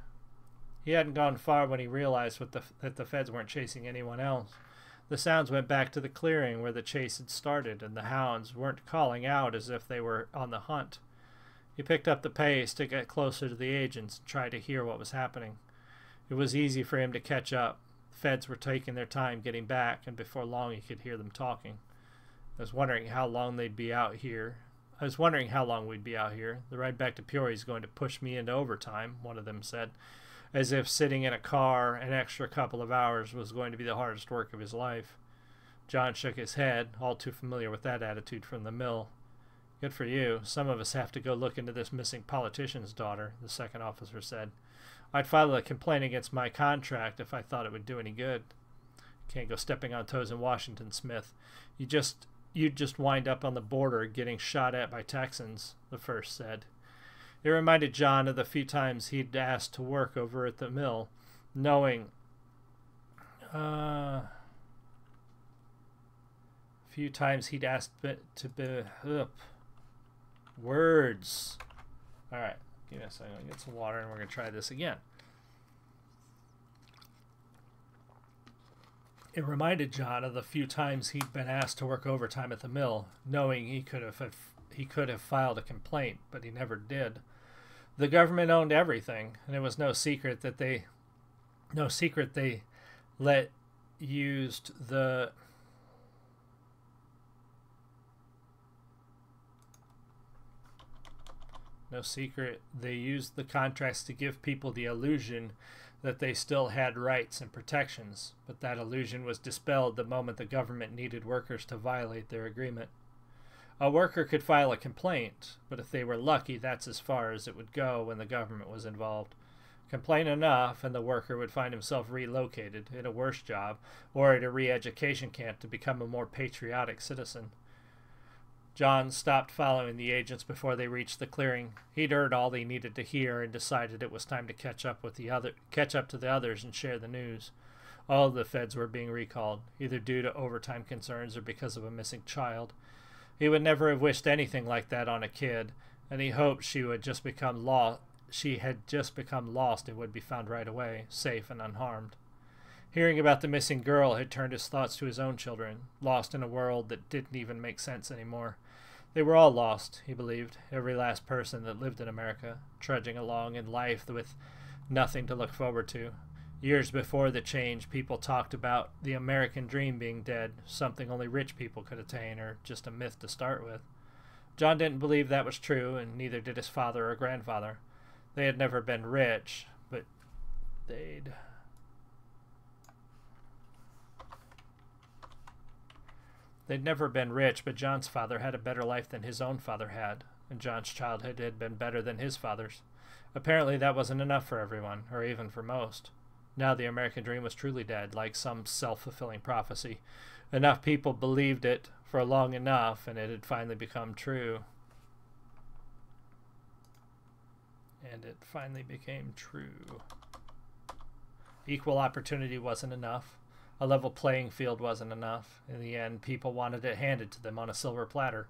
He hadn't gone far when he realized that the feds weren't chasing anyone else. The sounds went back to the clearing where the chase had started, and the hounds weren't calling out as if they were on the hunt. He picked up the pace to get closer to the agents and try to hear what was happening. It was easy for him to catch up. The feds were taking their time getting back, and before long he could hear them talking. I was wondering how long we'd be out here. The ride back to Peoria is going to push me into overtime, one of them said, as if sitting in a car an extra couple of hours was going to be the hardest work of his life. John shook his head, all too familiar with that attitude from the mill. Good for you. Some of us have to go look into this missing politician's daughter, the second officer said. I'd file a complaint against my contract if I thought it would do any good. Can't go stepping on toes in Washington, Smith. You'd just wind up on the border getting shot at by Texans, the first said. It reminded John of the few times he'd asked to work over at the mill, knowing few times he'd asked to be words. All right, give me a second. I'll get some water and we're going to try this again. It reminded John of the few times he'd been asked to work overtime at the mill, knowing he could have filed a complaint, but he never did. The government owned everything, and it was no secret they used the contracts to give people the illusion that they still had rights and protections, but that illusion was dispelled the moment the government needed workers to violate their agreement. A worker could file a complaint, but if they were lucky, that's as far as it would go when the government was involved. Complain enough, and the worker would find himself relocated in a worse job or at a re-education camp to become a more patriotic citizen. John stopped following the agents before they reached the clearing. He'd heard all they needed to hear and decided it was time to catch up to the others and share the news. All of the feds were being recalled, either due to overtime concerns or because of a missing child. He would never have wished anything like that on a kid, and he hoped she had just become lost and would be found right away, safe and unharmed. Hearing about the missing girl had turned his thoughts to his own children, lost in a world that didn't even make sense anymore. They were all lost, he believed, every last person that lived in America, trudging along in life with nothing to look forward to. Years before the change, people talked about the American dream being dead, something only rich people could attain, or just a myth to start with. John didn't believe that was true, and neither did his father or grandfather. They had never been rich, but they'd never been rich, but John's father had a better life than his own father had, and John's childhood had been better than his father's. Apparently that wasn't enough for everyone, or even for most. Now the American dream was truly dead, like some self-fulfilling prophecy. Enough people believed it for long enough, and it had finally become true. And it finally became true. Equal opportunity wasn't enough. A level playing field wasn't enough. In the end, people wanted it handed to them on a silver platter.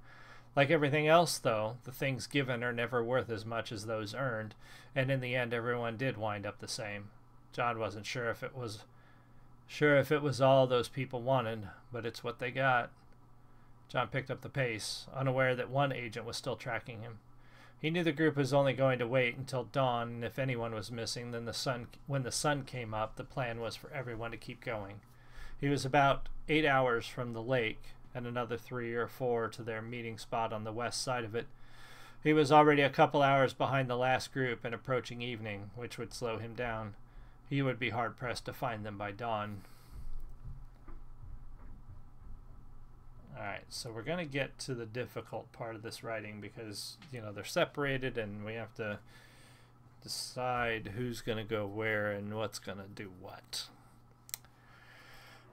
Like everything else, though, the things given are never worth as much as those earned, and in the end everyone did wind up the same. John wasn't sure if it was all those people wanted, but it's what they got. John picked up the pace, unaware that one agent was still tracking him. He knew the group was only going to wait until dawn, and if anyone was missing, then when the sun came up, the plan was for everyone to keep going. He was about 8 hours from the lake, and another 3 or 4 to their meeting spot on the west side of it. He was already a couple hours behind the last group and approaching evening, which would slow him down. He would be hard-pressed to find them by dawn. Alright, so we're going to get to the difficult part of this writing because, they're separated and we have to decide who's going to go where and what's going to do what.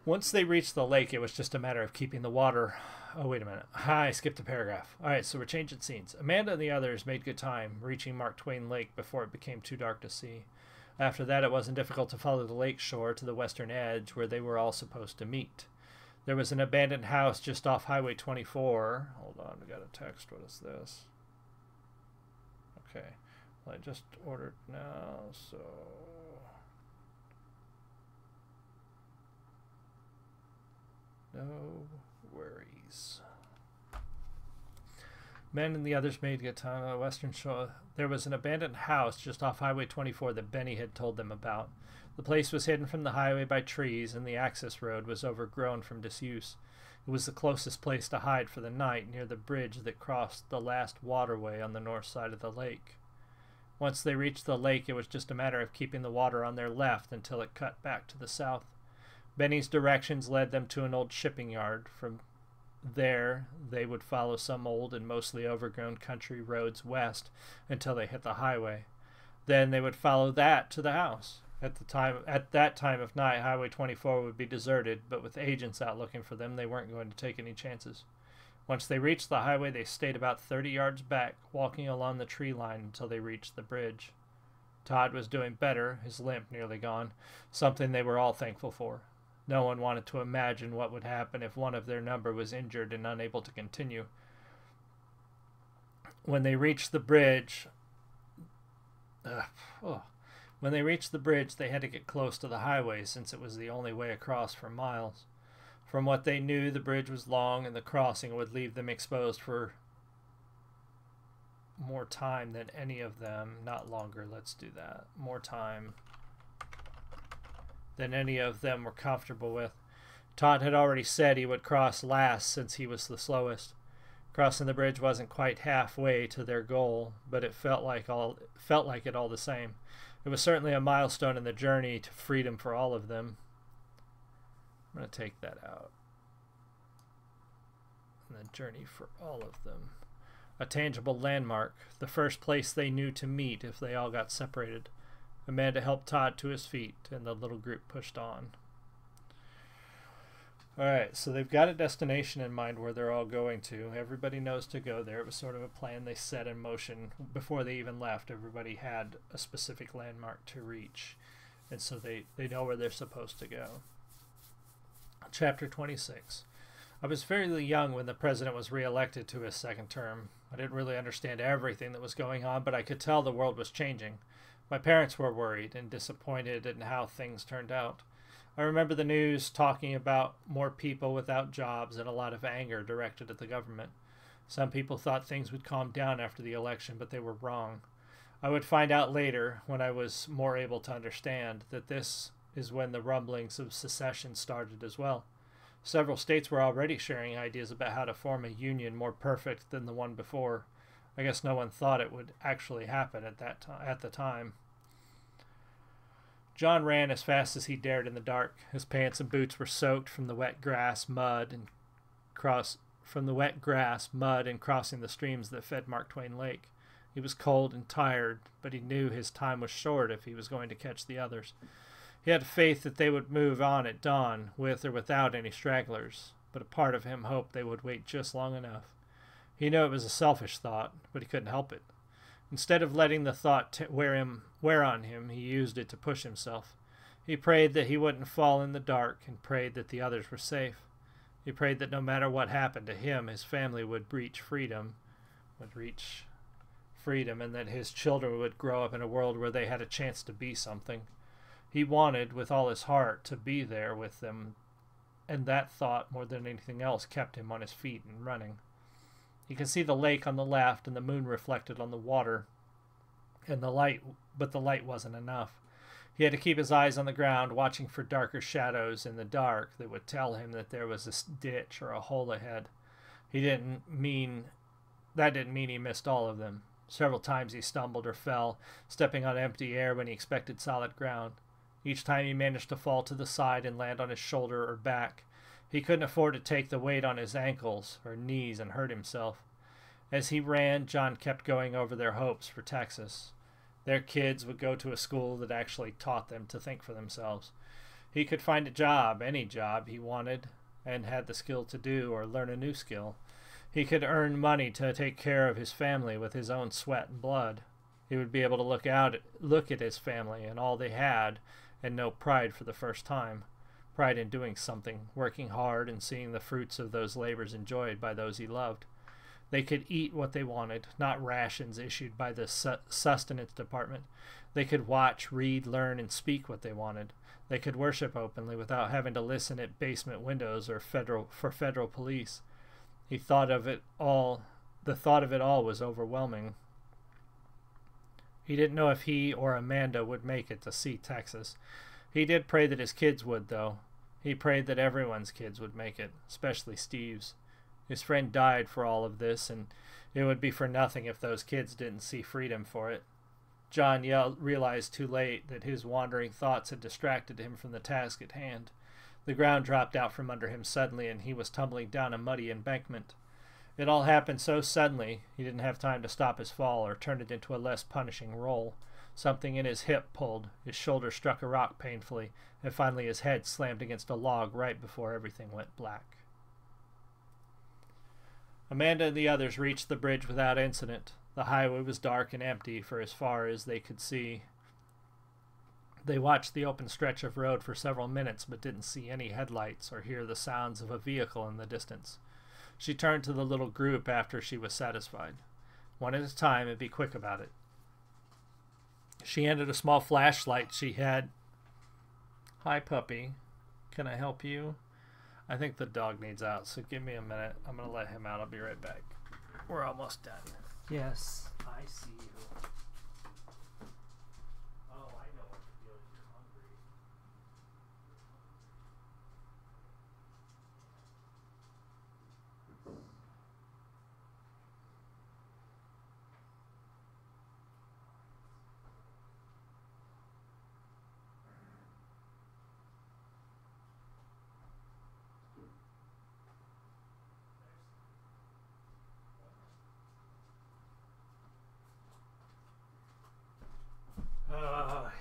Once they reached the lake, it was just a matter of keeping the water... Oh, wait a minute. I skipped a paragraph. Alright, so we're changing scenes. Amanda and the others made good time, reaching Mark Twain Lake before it became too dark to see. After that, it wasn't difficult to follow the lake shore to the western edge where they were all supposed to meet. There was an abandoned house just off Highway 24. Hold on, we got a text. What is this? Okay. Well, I just ordered now, so... No worries. Men and the others made good time on the western shore. There was an abandoned house just off Highway 24 that Benny had told them about. The place was hidden from the highway by trees, and the access road was overgrown from disuse. It was the closest place to hide for the night, near the bridge that crossed the last waterway on the north side of the lake. Once they reached the lake, it was just a matter of keeping the water on their left until it cut back to the south. Benny's directions led them to an old shipping yard. From there, they would follow some old and mostly overgrown country roads west until they hit the highway. Then they would follow that to the house. At that time of night, Highway 24 would be deserted, but with agents out looking for them, they weren't going to take any chances. Once they reached the highway, they stayed about 30 yards back, walking along the tree line until they reached the bridge. Todd was doing better, his limp nearly gone, something they were all thankful for. No one wanted to imagine what would happen if one of their number was injured and unable to continue. When they reached the bridge, they had to get close to the highway since it was the only way across for miles. From what they knew, the bridge was long and the crossing would leave them exposed for more time than any of them, not longer, let's do that, more time than any of them were comfortable with. Todd had already said he would cross last since he was the slowest. Crossing the bridge wasn't quite halfway to their goal, but it felt like it all the same. It was certainly a milestone in the journey to freedom for all of them. I'm going to take that out. And the journey for all of them. A tangible landmark, the first place they knew to meet if they all got separated. Amanda helped Todd to his feet, and the little group pushed on. Alright, so they've got a destination in mind where they're all going to. Everybody knows to go there. It was sort of a plan they set in motion before they even left. Everybody had a specific landmark to reach, and so they know where they're supposed to go. Chapter 26. I was fairly young when the president was reelected to his second term. I didn't really understand everything that was going on, but I could tell the world was changing. My parents were worried and disappointed in how things turned out. I remember the news talking about more people without jobs and a lot of anger directed at the government. Some people thought things would calm down after the election, but they were wrong. I would find out later, when I was more able to understand, that this is when the rumblings of secession started as well. Several states were already sharing ideas about how to form a union more perfect than the one before. I guess no one thought it would actually happen at the time. John ran as fast as he dared in the dark. His pants and boots were soaked from the wet grass, mud, and crossing the streams that fed Mark Twain Lake. He was cold and tired, but he knew his time was short if he was going to catch the others. He had faith that they would move on at dawn, with or without any stragglers, but a part of him hoped they would wait just long enough. He knew it was a selfish thought, but he couldn't help it. Instead of letting the thought wear on him, he used it to push himself. He prayed that he wouldn't fall in the dark, and prayed that the others were safe. He prayed that no matter what happened to him, his family would reach freedom, and that his children would grow up in a world where they had a chance to be something. He wanted, with all his heart, to be there with them, and that thought, more than anything else, kept him on his feet and running. He could see the lake on the left and the moon reflected on the water, but the light wasn't enough. He had to keep his eyes on the ground, watching for darker shadows in the dark that would tell him that there was a ditch or a hole ahead. That didn't mean he missed all of them. Several times he stumbled or fell, stepping on empty air when he expected solid ground. Each time he managed to fall to the side and land on his shoulder or back. He couldn't afford to take the weight on his ankles or knees and hurt himself. As he ran, John kept going over their hopes for Texas. Their kids would go to a school that actually taught them to think for themselves. He could find a job, any job he wanted, and had the skill to do or learn a new skill. He could earn money to take care of his family with his own sweat and blood. He would be able to look at his family and all they had and know pride for the first time. Pride in doing something, working hard, and seeing the fruits of those labors enjoyed by those he loved. They could eat what they wanted, not rations issued by the sustenance department. They could watch, read, learn, and speak what they wanted. They could worship openly without having to listen at basement windows or federal police. He thought of it all. The thought of it all was overwhelming. He didn't know if he or Amanda would make it to see Texas. He did pray that his kids would, though. He prayed that everyone's kids would make it, especially Steve's. His friend died for all of this, and it would be for nothing if those kids didn't see freedom for it. John realized too late that his wandering thoughts had distracted him from the task at hand. The ground dropped out from under him suddenly, and he was tumbling down a muddy embankment. It all happened so suddenly, he didn't have time to stop his fall or turn it into a less punishing roll. Something in his hip pulled, his shoulder struck a rock painfully, and finally his head slammed against a log right before everything went black. Amanda and the others reached the bridge without incident. The highway was dark and empty for as far as they could see. They watched the open stretch of road for several minutes but didn't see any headlights or hear the sounds of a vehicle in the distance. She turned to the little group after she was satisfied. One at a time, and be quick about it. She handed a small flashlight she had. Hi, puppy. Can I help you? I think the dog needs out, so give me a minute. I'm going to let him out. I'll be right back. We're almost done. Yes, I see you. Oh, I know what to do if you're hungry.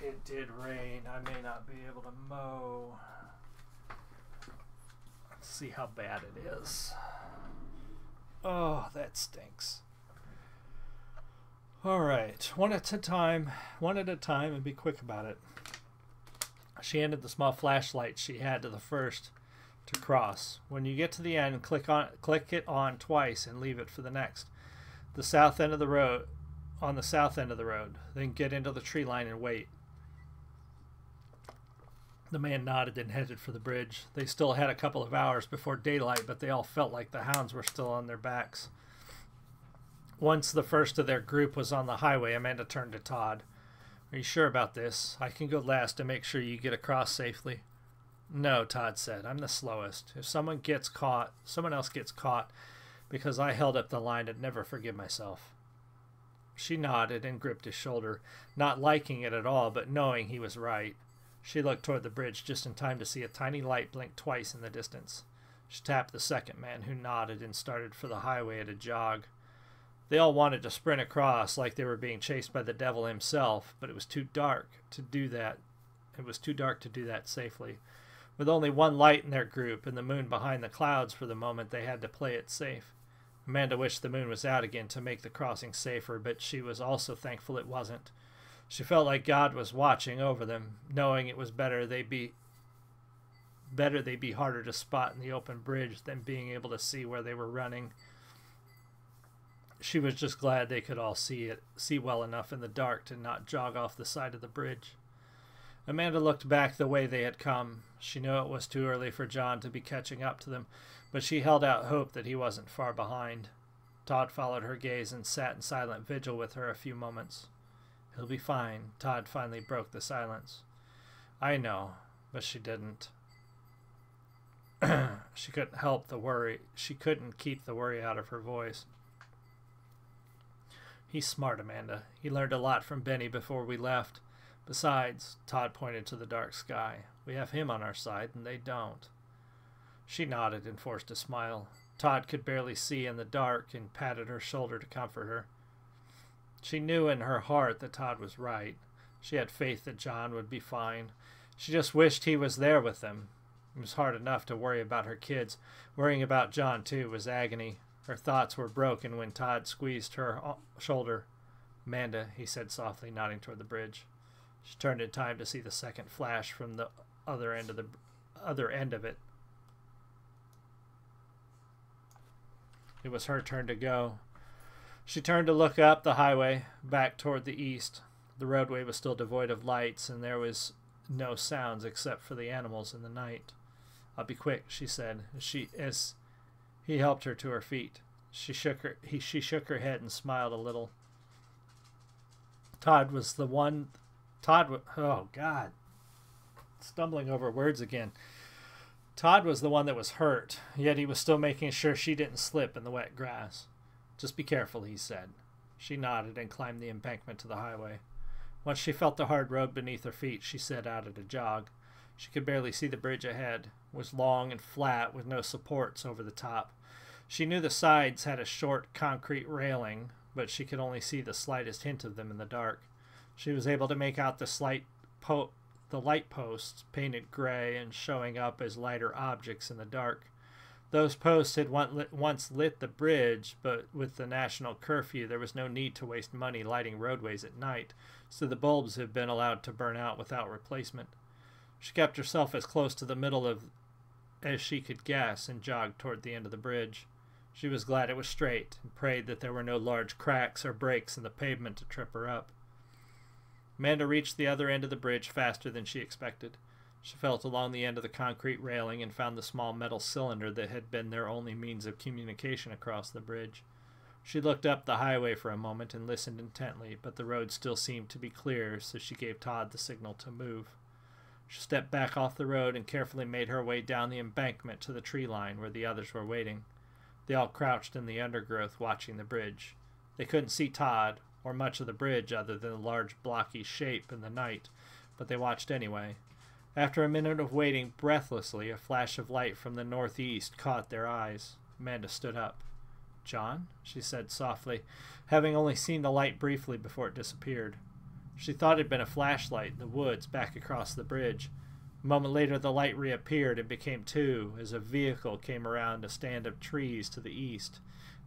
It did rain. I may not be able to mow. Let's see how bad it is. Oh, that stinks. All right, one at a time, and be quick about it. She handed the small flashlight she had to the first to cross. When you get to the end, click it on twice and leave it for the next. The south end of the road. On the south end of the road. Then get into the tree line and wait. The man nodded and headed for the bridge. They still had a couple of hours before daylight, but they all felt like the hounds were still on their backs. Once the first of their group was on the highway, Amanda turned to Todd. Are you sure about this? I can go last and make sure you get across safely. No, Todd said. I'm the slowest. If someone else gets caught because I held up the line, I'd never forgive myself. She nodded and gripped his shoulder, not liking it at all, but knowing he was right. She looked toward the bridge just in time to see a tiny light blink twice in the distance. She tapped the second man, who nodded and started for the highway at a jog. They all wanted to sprint across like they were being chased by the devil himself, but it was too dark to do that. It was too dark to do that safely. With only one light in their group and the moon behind the clouds for the moment, they had to play it safe. Amanda wished the moon was out again to make the crossing safer, but she was also thankful it wasn't. She felt like God was watching over them, knowing it was better they'd be harder to spot in the open bridge than being able to see where they were running. She was just glad they could all see well enough in the dark to not jog off the side of the bridge. Amanda looked back the way they had come. She knew it was too early for John to be catching up to them, but she held out hope that he wasn't far behind. Todd followed her gaze and sat in silent vigil with her a few moments. He'll be fine. Todd finally broke the silence. I know, but she didn't. She couldn't help the worry. She couldn't keep the worry out of her voice. He's smart, Amanda. He learned a lot from Benny before we left. Besides, Todd pointed to the dark sky. We have him on our side, and they don't. She nodded and forced a smile. Todd could barely see in the dark and patted her shoulder to comfort her. She knew in her heart that Todd was right. She had faith that John would be fine. She just wished he was there with them. It was hard enough to worry about her kids. Worrying about John, too, was agony. Her thoughts were broken when Todd squeezed her shoulder. Amanda, he said softly, nodding toward the bridge. She turned in time to see the second flash from the other end of it. It was her turn to go. She turned to look up the highway, back toward the east. The roadway was still devoid of lights, and there was no sounds except for the animals in the night. "I'll be quick," she said, as he helped her to her feet. She shook her head and smiled a little. Oh, God. Stumbling over words again. Todd was the one that was hurt, yet he was still making sure she didn't slip in the wet grass. "Just be careful," he said. She nodded and climbed the embankment to the highway. Once she felt the hard road beneath her feet, she set out at a jog. She could barely see the bridge ahead. It was long and flat with no supports over the top. She knew the sides had a short concrete railing, but she could only see the slightest hint of them in the dark. She was able to make out the light posts, painted gray and showing up as lighter objects in the dark. Those posts had once lit the bridge, but with the national curfew there was no need to waste money lighting roadways at night, so the bulbs had been allowed to burn out without replacement. She kept herself as close to the middle as she could guess and jogged toward the end of the bridge. She was glad it was straight and prayed that there were no large cracks or breaks in the pavement to trip her up. Amanda reached the other end of the bridge faster than she expected. She felt along the end of the concrete railing and found the small metal cylinder that had been their only means of communication across the bridge. She looked up the highway for a moment and listened intently, but the road still seemed to be clear, so she gave Todd the signal to move. She stepped back off the road and carefully made her way down the embankment to the tree line where the others were waiting. They all crouched in the undergrowth watching the bridge. They couldn't see Todd or much of the bridge other than a large blocky shape in the night, but they watched anyway. After a minute of waiting breathlessly, a flash of light from the northeast caught their eyes. Amanda stood up. "John?" she said softly, having only seen the light briefly before it disappeared. She thought it had been a flashlight in the woods back across the bridge. A moment later the light reappeared and became two as a vehicle came around a stand of trees to the east.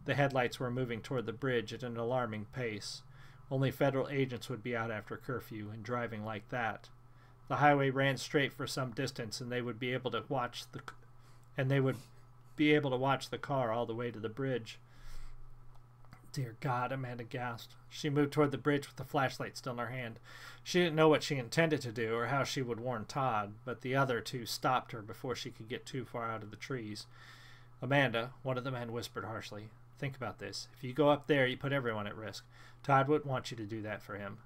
The headlights were moving toward the bridge at an alarming pace. Only federal agents would be out after curfew and driving like that. The highway ran straight for some distance, and they would be able to watch the car all the way to the bridge. "Dear God," Amanda gasped. She moved toward the bridge with the flashlight still in her hand. She didn't know what she intended to do or how she would warn Todd, but the other two stopped her before she could get too far out of the trees. "Amanda," one of the men whispered harshly, "think about this. If you go up there, you put everyone at risk. Todd wouldn't want you to do that for him."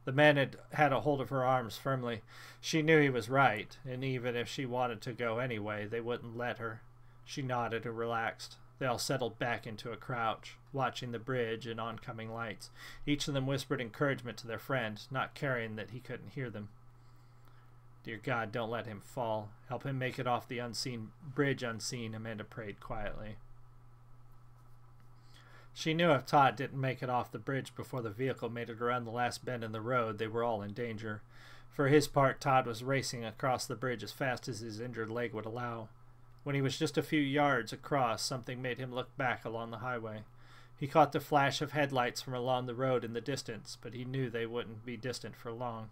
The man had a hold of her arms firmly. She knew he was right, and even if she wanted to go anyway, they wouldn't let her. She nodded and relaxed. They all settled back into a crouch, watching the bridge and oncoming lights. Each of them whispered encouragement to their friend, not caring that he couldn't hear them. "Dear God, don't let him fall. Help him make it off the bridge unseen," Amanda prayed quietly. She knew if Todd didn't make it off the bridge before the vehicle made it around the last bend in the road, they were all in danger. For his part, Todd was racing across the bridge as fast as his injured leg would allow. When he was just a few yards across, something made him look back along the highway. He caught the flash of headlights from along the road in the distance, but he knew they wouldn't be distant for long.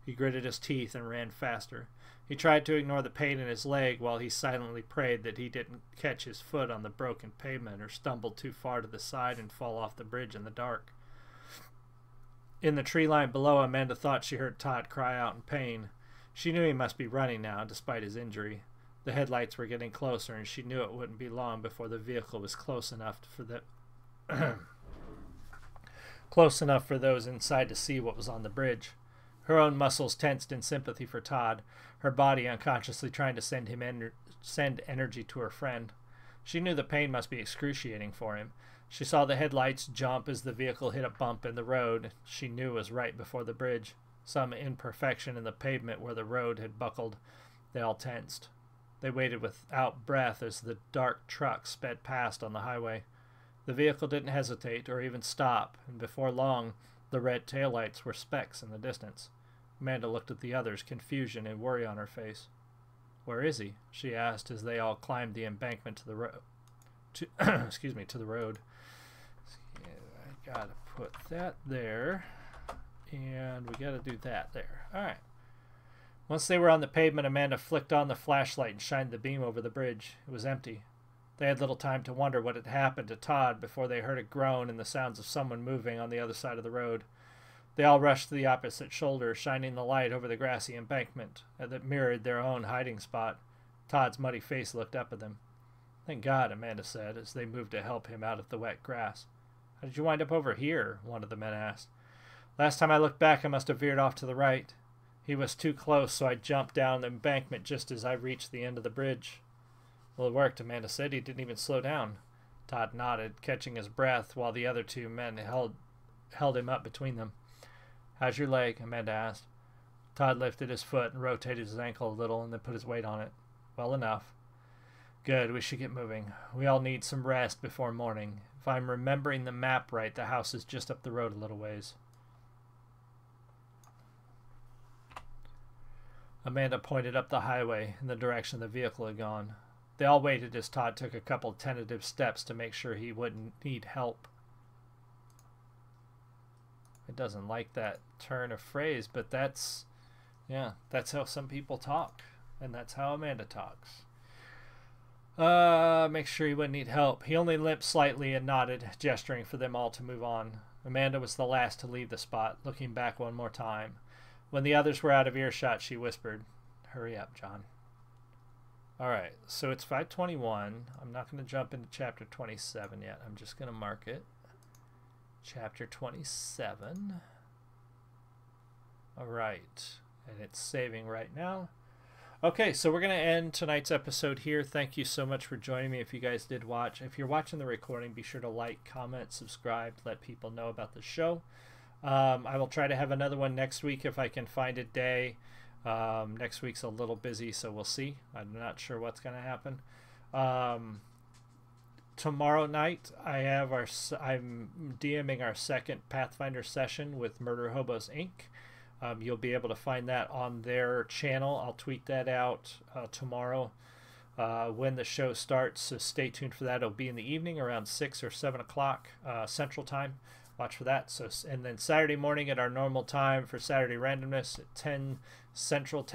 He gritted his teeth and ran faster. He tried to ignore the pain in his leg while he silently prayed that he didn't catch his foot on the broken pavement or stumble too far to the side and fall off the bridge in the dark. In the tree line below, Amanda thought she heard Todd cry out in pain. She knew he must be running now, despite his injury. The headlights were getting closer, and she knew it wouldn't be long before the vehicle was close enough for those inside to see what was on the bridge. Her own muscles tensed in sympathy for Todd, her body unconsciously trying to send energy to her friend. She knew the pain must be excruciating for him. She saw the headlights jump as the vehicle hit a bump in the road she knew was right before the bridge. Some imperfection in the pavement where the road had buckled. They all tensed. They waited without breath as the dark truck sped past on the highway. The vehicle didn't hesitate or even stop, and before long, the red taillights were specks in the distance. Amanda looked at the others, confusion and worry on her face. "Where is he?" she asked as they all climbed the embankment to the road. To the road. I gotta put that there, and we gotta do that there. All right. Once they were on the pavement, Amanda flicked on the flashlight and shined the beam over the bridge. It was empty. They had little time to wonder what had happened to Todd before they heard a groan and the sounds of someone moving on the other side of the road. They all rushed to the opposite shoulder, shining the light over the grassy embankment that mirrored their own hiding spot. Todd's muddy face looked up at them. "Thank God," Amanda said, as they moved to help him out of the wet grass. "How did you wind up over here?" one of the men asked. "Last time I looked back, I must have veered off to the right. He was too close, so I jumped down the embankment just as I reached the end of the bridge." "Well, it worked," Amanda said. "He didn't even slow down." Todd nodded, catching his breath, while the other two men held him up between them. "How's your leg?" Amanda asked. Todd lifted his foot and rotated his ankle a little and then put his weight on it. "Well enough." "Good, we should get moving. We all need some rest before morning. If I'm remembering the map right, the house is just up the road a little ways." Amanda pointed up the highway in the direction the vehicle had gone. They all waited as Todd took a couple tentative steps to make sure he wouldn't need help. It doesn't like that turn of phrase, but that's how some people talk, and that's how Amanda talks. Make sure he wouldn't need help. He only limped slightly and nodded, gesturing for them all to move on. Amanda was the last to leave the spot, looking back one more time. When the others were out of earshot, she whispered, "Hurry up, John." All right, so it's 5:21. I'm not going to jump into chapter 27 yet. I'm just going to mark it. Chapter 27. All right, and it's saving right now. Okay, so we're going to end tonight's episode here. Thank you so much for joining me if you guys did watch. If you're watching the recording, be sure to like, comment, subscribe, let people know about the show. I will try to have another one next week if I can find a day. Next week's a little busy, so we'll see. I'm not sure what's going to happen. Tomorrow night, I'm DMing our second Pathfinder session with Murder Hobos Inc. You'll be able to find that on their channel. I'll tweet that out tomorrow when the show starts, so stay tuned for that. It'll be in the evening around 6 or 7 o'clock Central Time. Watch for that. And then Saturday morning at our normal time for Saturday Randomness at 10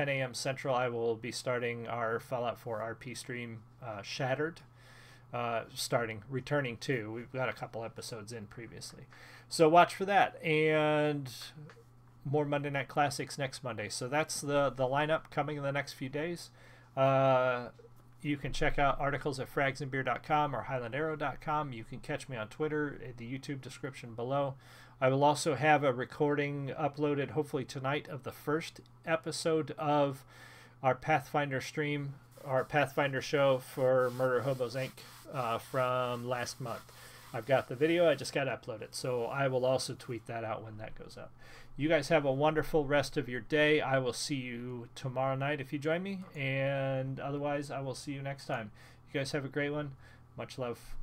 a.m. Central, I will be starting our Fallout 4 RP stream, Shattered. Returning to. We've got a couple episodes in previously. So watch for that. And more Monday Night Classics next Monday. So that's the lineup coming in the next few days. You can check out articles at fragsandbeer.com or highlandarrow.com. You can catch me on Twitter at the YouTube description below. I will also have a recording uploaded hopefully tonight of the first episode of our Pathfinder stream, our Pathfinder show for Murder Hobos Inc. From last month. I've got the video, I just got to upload it. So I will also tweet that out when that goes up. You guys have a wonderful rest of your day. I will see you tomorrow night if you join me. And otherwise, I will see you next time. You guys have a great one. Much love.